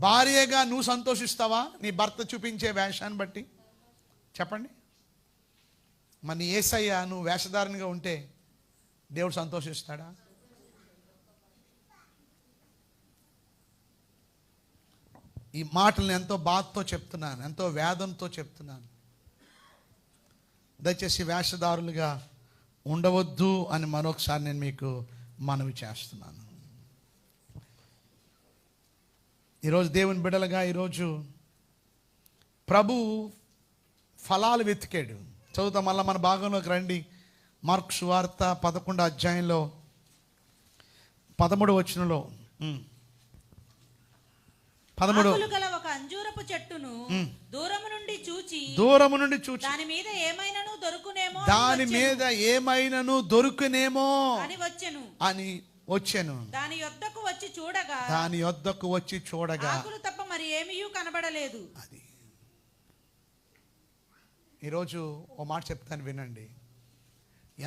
భార్యగా నువ్వు సంతోషిస్తావా నీ భర్త చూపించే వేషాన్ని బట్టి? చెప్పండి. మరి నీ యేసయ్య నువ్వు వేషధారణగా ఉంటే దేవుడు సంతోషిస్తాడా? ఈ మాటలను ఎంతో బాధతో చెప్తున్నాను, ఎంతో వేదంతో చెప్తున్నాను. దయచేసి వేషధారులుగా ఉండవద్దు అని మరొకసారి నేను మీకు మనవి చేస్తున్నాను. ఈరోజు దేవుని బిడ్డలుగా, ఈరోజు ప్రభు ఫలాలు వెతికాడు. చదువుతాం మళ్ళీ మన భాగంలోకి రండి. మార్కు సువార్త 11వ అధ్యాయంలో 13వ వచనంలో 13 ఒక అంజూరపు చెట్టును దూరము నుండి చూచి దాని మీద ఏమైనను దొరుకునేమో అని వచ్చెను. దాని యొద్దకు వచ్చి చూడగా ఆకులు తప్ప మరి ఏమీయూ కనబడలేదు. అది ఈరోజు ఓ మాట చెప్తాను వినండి.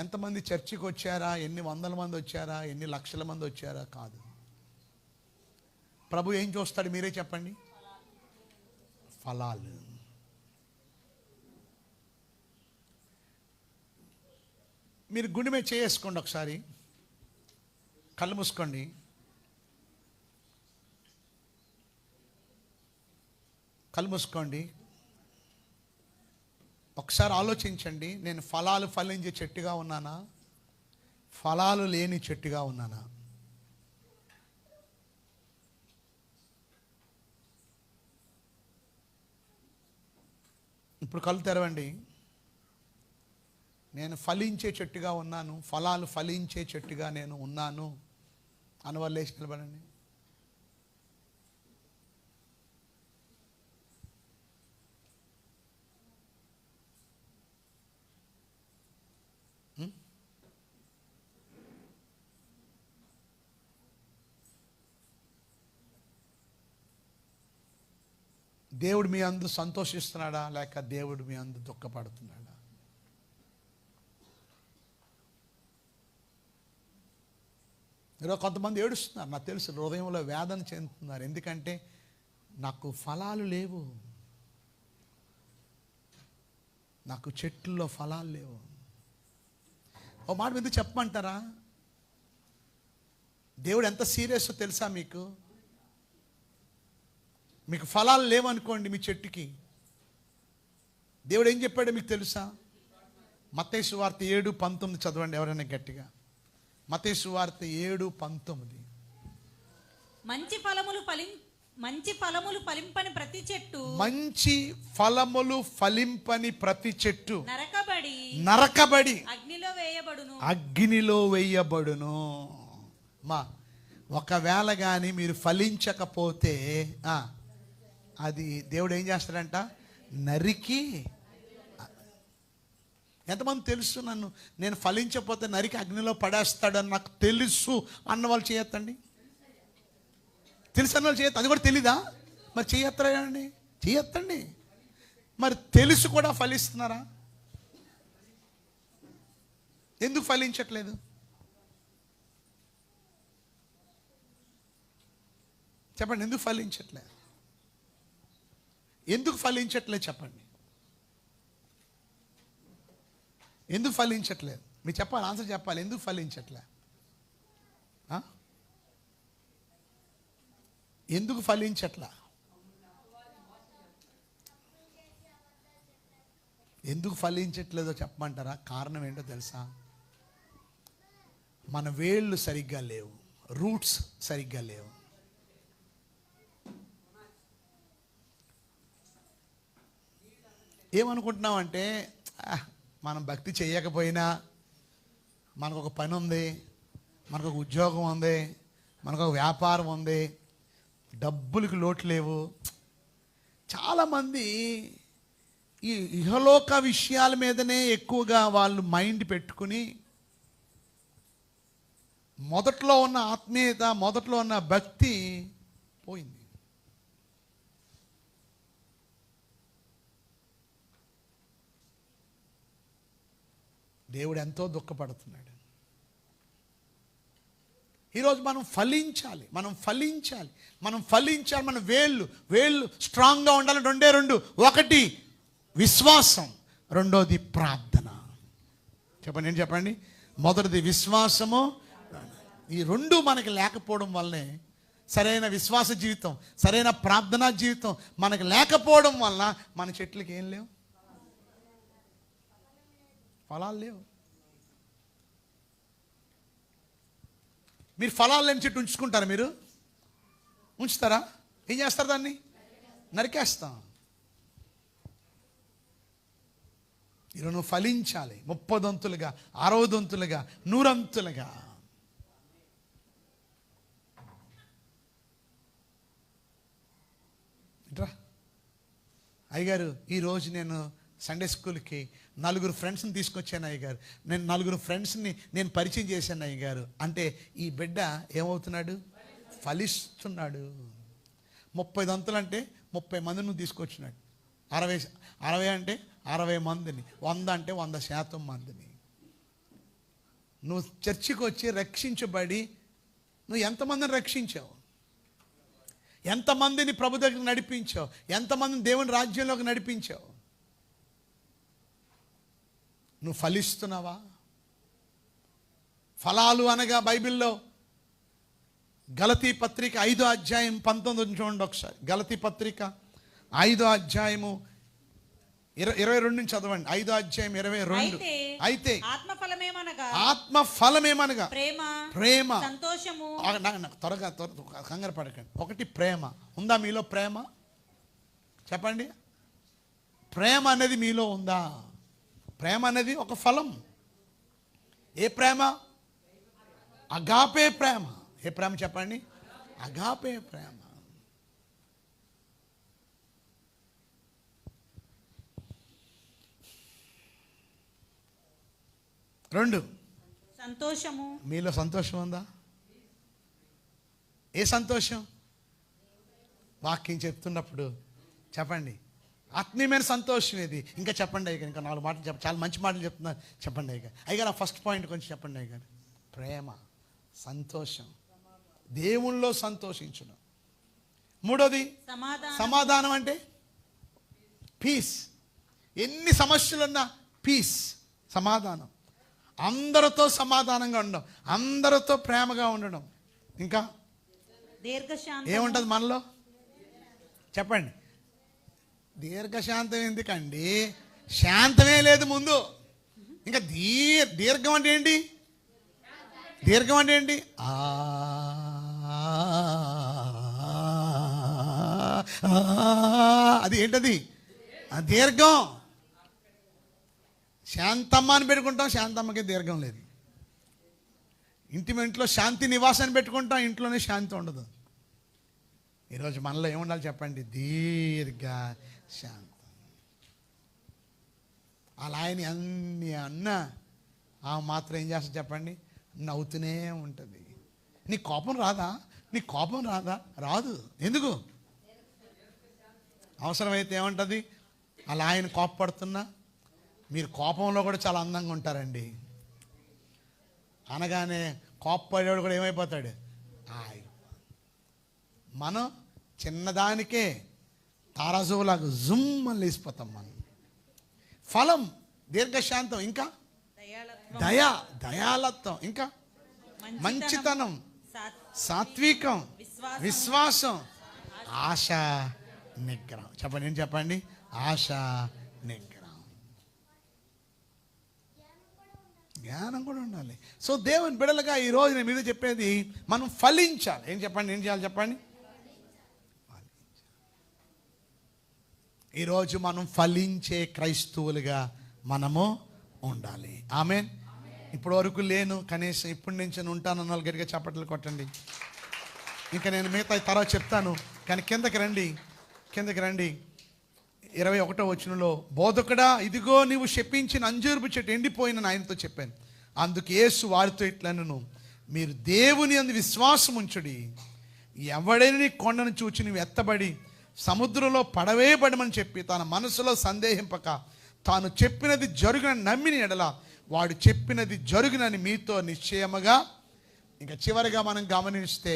ఎంతమంది చర్చికి వచ్చారా, ఎన్ని వందల మంది వచ్చారా, ఎన్ని లక్షల మంది వచ్చారా కాదు. ప్రభు ఏం చూస్తాడు మీరే చెప్పండి? ఫలాలు. మీరు గుండె మీద చేసుకోండి, ఒకసారి కళ్ళు మూసుకోండి. కళ్ళు మూసుకోండి. ఒకసారి ఆలోచించండి, నేను ఫలాలు ఫలించే చెట్టుగా ఉన్నానా, ఫలాలు లేని చెట్టుగా ఉన్నానా? ఇప్పుడు కళ్ళు తెరవండి. నేను ఫలించే చెట్టుగా ఉన్నాను, ఫలాలు ఫలించే చెట్టుగా నేను ఉన్నాను అని వాళ్ళు లేచి నిలబడండి. దేవుడు మీ అందు సంతోషిస్తున్నాడా, లేక దేవుడు మీ అందు దుఃఖపడుతున్నాడా? ఈరోజు కొంతమంది ఏడుస్తున్నారు, నాకు తెలుసు, హృదయంలో వేదన చెందుతున్నారు. ఎందుకంటే నాకు ఫలాలు లేవు, నాకు చెట్లలో ఫలాలు లేవు. ఓ మాట మీద చెప్పమంటారా? దేవుడు ఎంత సీరియస్ తెలుసా మీకు? మీకు ఫలాలు లేవనుకోండి మీ చెట్టుకి, దేవుడు ఏం చెప్పాడో మీకు తెలుసా? మత్తయి సువార్త 7:19 చదవండి ఎవరైనా గట్టిగా. మత్తయి సువార్త 7:19. మంచి ఫలములు ఫలింపని ప్రతి చెట్టు, మంచి ఫలములు ఫలింపని ప్రతి చెట్టు నరకబడి అగ్నిలో వేయబడును. మా ఒకవేళ కానీ మీరు ఫలించకపోతే అది దేవుడు ఏం చేస్తాడంట? నరికి. ఎంతమంది తెలుసు నేను ఫలించకపోతే నరికి అగ్నిలో పడేస్తాడని నాకు తెలుసు అన్న వాళ్ళు చేయొద్దండి. తెలుసు అన్న వాళ్ళు చేయొద్దు. అది కూడా తెలీదా? మరి చేయొత్తరండి, చేయొద్దండి. మరి తెలుసు కూడా ఫలిస్తున్నారా? ఎందుకు ఫలించట్లేదు? చెప్పండి, ఎందుకు ఫలించట్లేదు? ఎందుకు ఫలించట్లేదు చెప్పండి. ఎందుకు ఫలించట్లేదు? మీరు చెప్పాలి, ఆన్సర్ చెప్పాలి. ఎందుకు ఫలించట్లే? ఎందుకు ఫలించట్లా? ఎందుకు ఫలించట్లేదో చెప్పమంటారా? కారణం ఏంటో తెలుసా? మన వేళ్ళు సరిగ్గా లేవు, రూట్స్ సరిగ్గా లేవు. ఏమనుకుంటున్నామంటే మనం భక్తి చేయకపోయినా మనకు ఒక పని ఉంది, మనకు ఒక ఉద్యోగం ఉంది, మనకు ఒక వ్యాపారం ఉంది, డబ్బులకి లోటు లేవు. చాలామంది ఈ ఇహలోక విషయాల మీదనే ఎక్కువగా వాళ్ళు మైండ్ పెట్టుకుని మొదట్లో ఉన్న ఆత్మీయత, మొదట్లో ఉన్న భక్తి పోయింది. దేవుడు ఎంతో దుఃఖపడుతున్నాడు. ఈరోజు మనం ఫలించాలి, మనం ఫలించాలి, మనం ఫలించాలి. మన వేళ్ళు స్ట్రాంగ్గా ఉండాలి. రెండు. ఒకటి విశ్వాసం, రెండోది ప్రార్థన. చెప్పండి, ఏంటి చెప్పండి? మొదటిది విశ్వాసము. ఈ రెండు మనకి లేకపోవడం వల్లనే సరైన విశ్వాస జీవితం, సరైన ప్రార్థనా జీవితం మనకి లేకపోవడం వలన మన చెట్లకి ఏం లేవు, ఫలాలు లేవు. మీరు ఫలాలు లేని చెట్టు ఉంచుకుంటారా? మీరు ఉంచుతారా? ఏం చేస్తారు? దాన్ని నరికేస్తాం. ఈరోజు నువ్వు ఫలించాలి 30 దంతులుగా, 60 దంతులుగా, 100 అంతులుగా. అయ్యగారు, ఈరోజు నేను సండే స్కూల్కి 4 ఫ్రెండ్స్ని తీసుకొచ్చాను అయ్యగారు. నేను 4 ఫ్రెండ్స్ని నేను పరిచయం చేశాను అయ్యగారు. అంటే ఈ బిడ్డ ఏమవుతున్నాడు? ఫలిస్తున్నాడు. 30 దంతులు అంటే 30 మందిని నువ్వు తీసుకొచ్చినాడు. 60 అంటే 60 మందిని, 100 అంటే 100% మందిని. నువ్వు చర్చికి వచ్చి రక్షించబడి నువ్వు ఎంతమందిని రక్షించావు? ఎంతమందిని ప్రభు దగ్గర నడిపించావు? ఎంతమందిని దేవుని రాజ్యంలోకి నడిపించావు? నువ్వు ఫలిస్తున్నావా? ఫలాలు అనగా బైబిల్లో గలతీ పత్రిక 5వ అధ్యాయం 19 చూడండి ఒకసారి. గలతీ పత్రిక 5వ అధ్యాయము 22 నుంచి చదవండి. 5వ అధ్యాయం 22. అయితే ఆత్మ ఫలమేమనగా ప్రేమ సంతోషము. త్వరగా కంగారు పడకండి. ఒకటి ప్రేమ. ఉందా మీలో ప్రేమ? చెప్పండి. ప్రేమ అనేది మీలో ఉందా? ప్రేమ అనేది ఒక ఫలం. ఏ ప్రేమ? అగాపే ప్రేమ. ఏ ప్రేమ చెప్పండి? అగాపే ప్రేమ. రెండు, సంతోషము. మీలో సంతోషం ఉందా? ఏ సంతోషం? వాక్యం చెప్తున్నప్పుడు చెప్పండి. ఆత్మీయమైన సంతోషం ఇది. ఇంకా చెప్పండి అయ్యగారు. ఇంకా 4 మాటలు చాలా మంచి మాటలు చెప్తున్నారు. చెప్పండి అయ్యగారు. అయ్యగారు ఆ ఫస్ట్ పాయింట్ కొంచెం చెప్పండి అయ్యగారు. ప్రేమ, సంతోషం, దేవుళ్ళో సంతోషించడం. మూడోది సమాధానం. అంటే పీస్. ఎన్ని సమస్యలున్నా పీస్, సమాధానం. అందరితో సమాధానంగా ఉండడం, అందరితో ప్రేమగా ఉండడం. ఇంకా దీర్ఘశాంతం. ఏముంటుంది మనలో? చెప్పండి. దీర్ఘశాంతం ఎందుకండి? శాంతమే లేదు ముందు. ఇంకా దీర్ఘం అంటే ఏంటి? దీర్ఘం అంటే ఏంటి? అది ఏంటది? దీర్ఘం. శాంతమ్మ అని పెట్టుకుంటాం, శాంతమ్మకి దీర్ఘం లేదు. ఇంట్లో శాంతి నివాసాన్ని పెట్టుకుంటాం, ఇంట్లోనే శాంతి ఉండదు. ఈరోజు మనలో ఏముండాలి చెప్పండి? దీర్ఘ శాంతం. అలా ఆయన అన్ని అన్నా ఆ మాత్రం ఏం చేస్తా చెప్పండి? నవ్వుతూనే ఉంటుంది. నీ కోపం రాదా? నీ కోపం రాదా? రాదు. ఎందుకు? అవసరమైతే ఏమంటుంది? అలా ఆయన కోపపడుతున్నా మీరు కోపంలో కూడా చాలా అందంగా ఉంటారండి. అనగానే కోపపడేవాడు కూడా ఏమైపోతాడు? మనం చిన్నదానికే తారాజువులాగా జుమ్ అని లేసిపోతాం మనం. ఫలం దీర్ఘశాంతం. ఇంకా దయాలత్వం. ఇంకా మంచితనం, సాత్వికం, విశ్వాసం, ఆశ నిగ్రహం. చెప్పండి. ఏం చెప్పండి? ఆశ నిగ్రహం. జ్ఞానం కూడా ఉండాలి. సో దేవుని బిడ్డలుగా ఈరోజు నేను మీద చెప్పేది మనం ఫలించాలి. ఏం చెప్పండి? ఏం చేయాలి చెప్పండి? ఈరోజు మనం ఫలించే క్రైస్తవులుగా మనము ఉండాలి. ఆమేన్. ఇప్పటి వరకు లేను, కనీసం ఇప్పటి నుంచి ఉంటానన్న వాళ్ళు గట్టిగా చప్పట్లు కొట్టండి. ఇంకా నేను మిగతా తర్వాత చెప్తాను, కానీ కిందకి రండి. 21వ వచనంలో, బోధకుడా ఇదిగో నీవు శపించిన అంజూరపు చెట్టు ఎండిపోయిన ఆయనతో చెప్పాను. అందుకు యేసు వారితో ఇట్లనెను, మీరు దేవుని అందు విశ్వాసం ఉంచుడి. ఎవడైనా కొండను చూచి నువ్వు ఎత్తబడి సముద్రంలో పడవేయబడమని చెప్పి తన మనసులో సందేహింపక తాను చెప్పినది జరుగునని నమ్మిన ఎడల వాడు చెప్పినది జరుగునని మీతో నిశ్చయముగా. ఇంకా చివరిగా మనం గమనిస్తే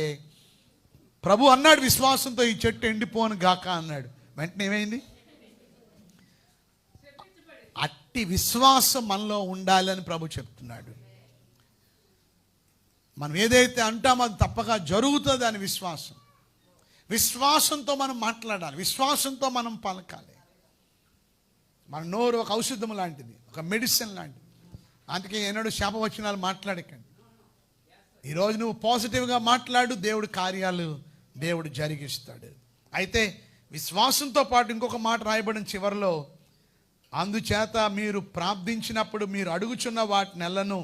ప్రభు అన్నాడు, విశ్వాసంతో ఈ చెట్టు ఎండిపోను గాక అన్నాడు. వెంటనే ఏమైంది? అట్టి విశ్వాసం మనలో ఉండాలని ప్రభు చెప్తున్నాడు. మనం ఏదైతే అంటామో అది తప్పక జరుగుతుంది అని విశ్వాసం. విశ్వాసంతో మనం మాట్లాడాలి, విశ్వాసంతో మనం పలకాలి. మన నోరు ఒక ఔషధం లాంటిది, ఒక మెడిసిన్ లాంటిది. అందుకే ఏనాడు శాపవచనాలు మాట్లాడకండి. ఈరోజు నువ్వు పాజిటివ్గా మాట్లాడు, దేవుడు కార్యాలు దేవుడు జరిగిస్తాడు. అయితే విశ్వాసంతో పాటు ఇంకొక మాట రాయబడిన చివరిలో, అందుచేత మీరు ప్రార్థించినప్పుడు మీరు అడుగుచున్న వాటి నెలను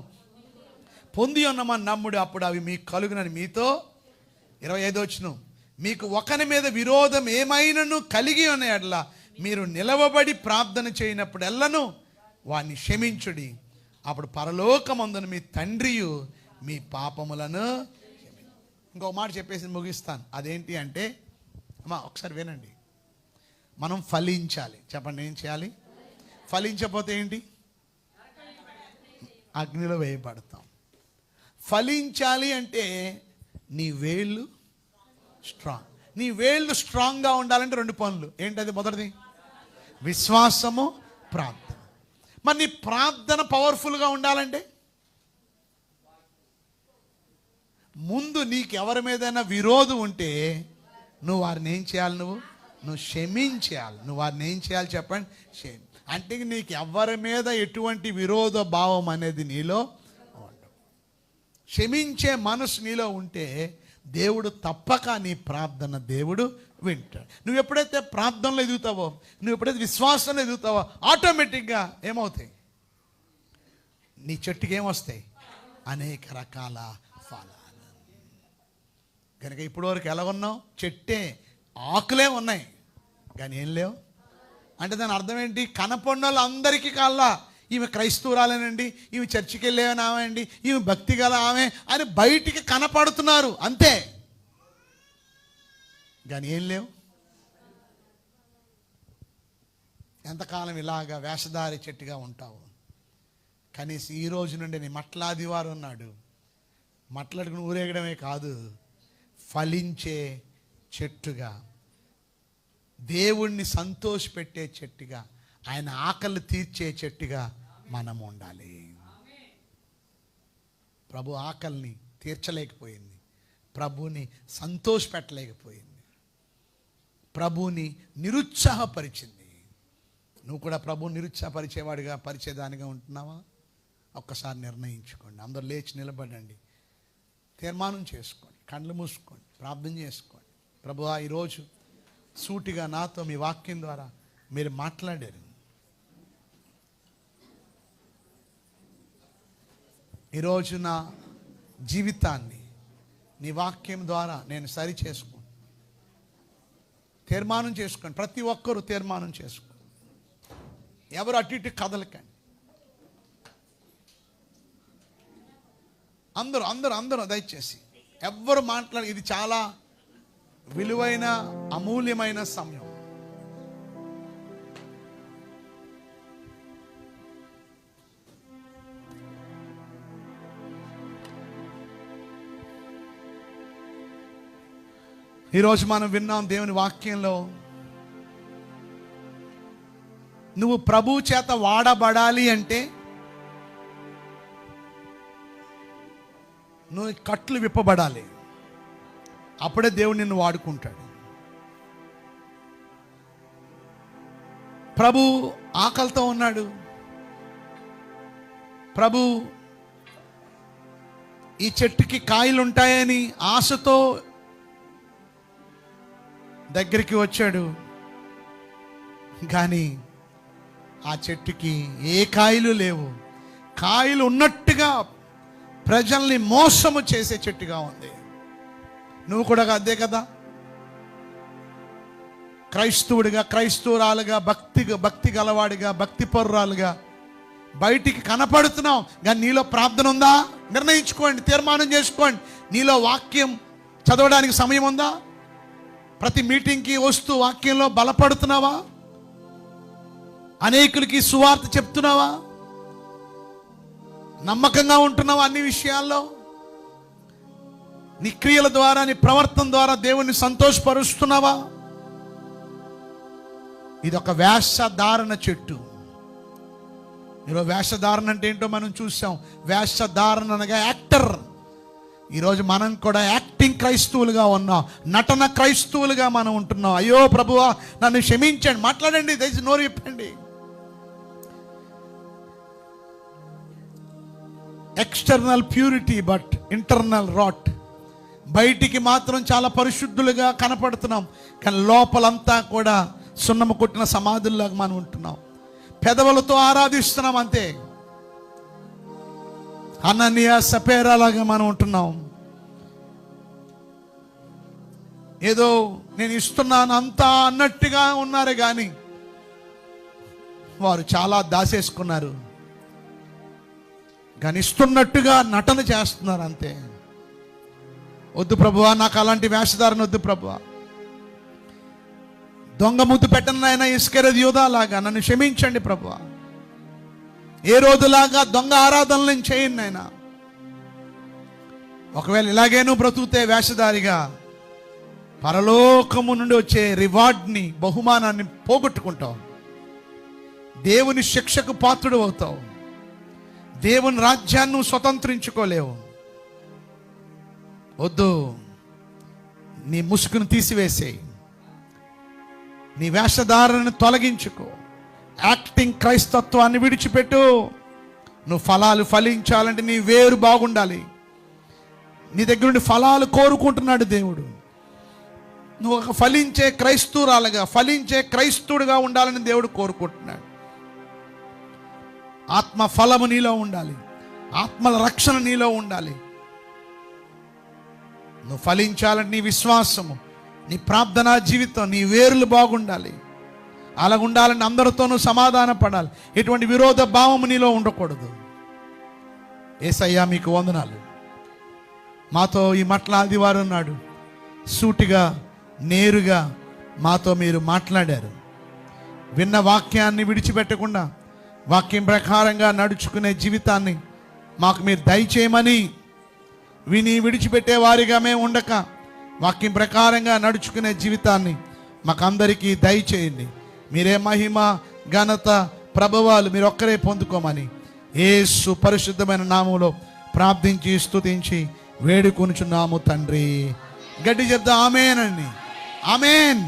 పొంది ఉన్నమని నమ్ముడు, అప్పుడు అవి మీకు కలుగునని మీతో. 25వ వచనం, మీకు ఒకరి మీద విరోధం ఏమైనను కలిగి ఉన్న ఎడల మీరు నిలవబడి ప్రార్థన చేయనప్పుడు ఎల్లను వాడిని క్షమించుడి, అప్పుడు పరలోకమందున మీ తండ్రియు మీ పాపములను. ఇంకో మాట చెప్పేసి ముగిస్తాను. అదేంటి అంటే, అమ్మా ఒకసారి వినండి, మనం ఫలించాలి. చెప్పండి, ఏం చేయాలి? ఫలించకపోతే ఏంటి? అగ్నిలో వేయబడతాం. ఫలించాలి అంటే నీ వేళ్ళు స్ట్రాంగ్. నీ వేళ్ళు స్ట్రాంగ్గా ఉండాలంటే 2 పనులు. ఏంటది? మొదటిది విశ్వాసము, ప్రార్థన. మరి నీ ప్రార్థన పవర్ఫుల్గా ఉండాలంటే ముందు నీకు ఎవరి మీదైనా విరోధం ఉంటే నువ్వు వారిని ఏం చేయాలి? నువ్వు క్షమించేయాలి. నువ్వు వారిని ఏం చేయాలి చెప్పండి? అంటే నీకు ఎవరి మీద ఎటువంటి విరోధ భావం అనేది నీలో ఉండదు. క్షమించే మనసు నీలో ఉంటే దేవుడు తప్పక నీ ప్రార్థన దేవుడు వింటాడు. నువ్వు ఎప్పుడైతే ప్రార్థనలో ఎదుగుతావో, నువ్వు ఎప్పుడైతే విశ్వాసంలో ఎదుగుతావో, ఆటోమేటిక్గా ఏమవుతాయి? నీ చెట్టుకి ఏమొస్తాయి? అనేక రకాల ఫలాలు. కనుక ఇప్పటివరకు ఎలా ఉన్నావు? చెట్టే, ఆకులే ఉన్నాయి కానీ ఏం లేవు. అంటే దాని అర్థం ఏంటి? కనపడిన వాళ్ళు అందరికీ కల్లా ఈమె క్రైస్తవురాలేనండి, ఈమె చర్చికి వెళ్ళేవని ఆమె అండి, ఈమె భక్తి గల ఆమె అని బయటికి కనపడుతున్నారు అంతే, కానీ ఏం లేవు. ఎంతకాలం ఇలాగా వేషధారి చెట్టుగా ఉంటావు? కనీసం ఈ రోజు నుండి నీ మట్లాది వారు ఉన్నాడు, మట్లాడుకుని ఊరేగడమే కాదు, ఫలించే చెట్టుగా, దేవుణ్ణి సంతోషపెట్టే చెట్టుగా, ఆయన ఆకలి తీర్చే చెట్టుగా మనం ఉండాలి. ప్రభు ఆకలిని తీర్చలేకపోయింది, ప్రభుని సంతోషపెట్టలేకపోయింది, ప్రభుని నిరుత్సాహపరిచింది. నువ్వు కూడా ప్రభుని నిరుత్సాహపరిచేవాడిగా, పరిచేదానిగా ఉంటున్నావా? ఒక్కసారి నిర్ణయించుకోండి. అందరూ లేచి నిలబడండి, తీర్మానం చేసుకోండి, కళ్ళు మూసుకోండి, ప్రార్థన చేసుకోండి. ప్రభువా, ఈరోజు సూటిగా నాతో మీ వాక్యం ద్వారా మీరు మాట్లాడారు. ఈరోజు నా జీవితాన్ని నీ వాక్యం ద్వారా నేను సరి చేసుకోండి. తీర్మానం చేసుకోండి. ప్రతి ఒక్కరూ తీర్మానం చేసుకోండి. ఎవరు అటు ఇటు కదలకండి. అందరూ దయచేసి ఎవ్వరు మాట్లాడ. ఇది చాలా విలువైన, అమూల్యమైన సమయం. ఈరోజు మనం విన్నాం దేవుని వాక్యంలో, నువ్వు ప్రభు చేత వాడబడాలి అంటే నువ్వు కట్లు విప్పబడాలి. అప్పుడే దేవుడు నిన్ను వాడుకుంటాడు. ప్రభు ఆకలితో ఉన్నాడు. ప్రభు ఈ చెట్టుకి కాయలు ఉంటాయని ఆశతో దగ్గరికి వచ్చాడు. కానీ ఆ చెట్టుకి ఏ కాయలు లేవు. కాయలు ఉన్నట్టుగా ప్రజల్ని మోసము చేసే చెట్టుగా ఉంది. నువ్వు కూడా అదే కదా. క్రైస్తవుడిగా, క్రైస్తవురాలుగా, భక్తి గలవాడిగా, భక్తి పరురాలుగా బయటికి కనపడుతున్నావు, కానీ నీలో ప్రార్థన ఉందా? నిర్ణయించుకోండి, తీర్మానం చేసుకోండి. నీలో వాక్యం చదవడానికి సమయం ఉందా? ప్రతి మీటింగ్కి వస్తూ వాక్యంలో బలపడుతున్నావా? అనేకులకి సువార్త చెప్తున్నావా? నమ్మకంగా ఉంటున్నావా అన్ని విషయాల్లో? నీ క్రియల ద్వారా, నీ ప్రవర్తన ద్వారా దేవుణ్ణి సంతోషపరుస్తున్నావా? ఇది ఒక వేషధారణ చెట్టు. ఈరోజు వేషధారణ అంటే ఏంటో మనం చూసాం. వేషధారణ అనగా యాక్టర్. ఈరోజు మనం కూడా యాక్టింగ్ క్రైస్తవులుగా ఉన్నాం, నటన క్రైస్తవులుగా మనం ఉంటున్నాం. అయ్యో ప్రభువా, నన్ను క్షమించండి. మాట్లాడండి, దయచేసి నోరు చెప్పండి. External purity but internal rot. బయటికి మాత్రం చాలా పరిశుద్ధులుగా కనపడుతున్నాం, కానీ లోపలంతా కూడా సున్నము కొట్టిన సమాధుల్లాగా మనం ఉంటున్నాం. పెదవులతో ఆరాధిస్తున్నాం అంతే. అననీయ సపేరాలాగా మనం ఉంటున్నాం. ఏదో నేను ఇస్తున్నాను అంతా అన్నట్టుగా ఉన్నారు, కానీ వారు చాలా దాసేసుకున్నారు. కానీ ఇస్తున్నట్టుగా నటన చేస్తున్నారు అంతే. వద్దు ప్రభువా, నాకు అలాంటి వేషధారణ వద్దు ప్రభువా. దొంగ ముద్దు పెట్టను నాయన, ఇస్కరియోతు యూదాలాగా నన్ను క్షమించండి ప్రభువా. ఏ రోజులాగా దొంగ ఆరాధనలు నేను చేయను నాయన. ఒకవేళ ఇలాగే నువ్వు బ్రతుకుతే వేషధారిగా, పరలోకము నుండి వచ్చే రివార్డ్ని, బహుమానాన్ని పోగొట్టుకుంటావు. దేవుని శిక్షకు పాత్రుడు అవుతావు. దేవుని రాజ్యాన్ని నువ్వు స్వతంత్రించుకోలేవు. వద్దు, నీ ముసుగును తీసివేసేయి, నీ వేషధారణను తొలగించుకో, యాక్టింగ్ క్రైస్తత్వాన్ని విడిచిపెట్టు. నువ్వు ఫలాలు ఫలించాలంటే నీ వేరు బాగుండాలి. నీ దగ్గర నుండి ఫలాలు కోరుకుంటున్నాడు దేవుడు. నువ్వు ఒక ఫలించే క్రైస్తవురాలుగా, ఫలించే క్రైస్తవుడిగా ఉండాలని దేవుడు కోరుకుంటున్నాడు. ఆత్మ ఫలము నీలో ఉండాలి, ఆత్మల రక్షణ నీలో ఉండాలి. నువ్వు ఫలించాలంటే నీ విశ్వాసము, నీ ప్రార్థనా జీవితం, నీ వేర్లు బాగుండాలి. అలా ఉండాలని అందరితోనూ సమాధాన పడాలి. ఎటువంటి విరోధ భావము నీలో ఉండకూడదు. యేసయ్యా మీకు వందనాలు. మాతో ఈ మట్ల ఆదివారం నాడు సూటిగా నేరుగా మాతో మీరు మాట్లాడారు. విన్న వాక్యాన్ని విడిచిపెట్టకుండా వాక్యం ప్రకారంగా నడుచుకునే జీవితాన్ని మాకు మీరు దయచేయమని, విని విడిచిపెట్టే వారిగా మేము ఉండక వాక్యం ప్రకారంగా నడుచుకునే జీవితాన్ని మాకందరికీ దయచేయండి. మీరే మహిమ ఘనత ప్రభావాలు మీరు ఒక్కరే పొందుకోమని యేసు పరిశుద్ధమైన నామములో ప్రార్థించి స్తుతించి వేడుకొనుచున్నాము తండ్రి. గట్టి చెప్తా ఆమేన్ అండి. ఆమేన్.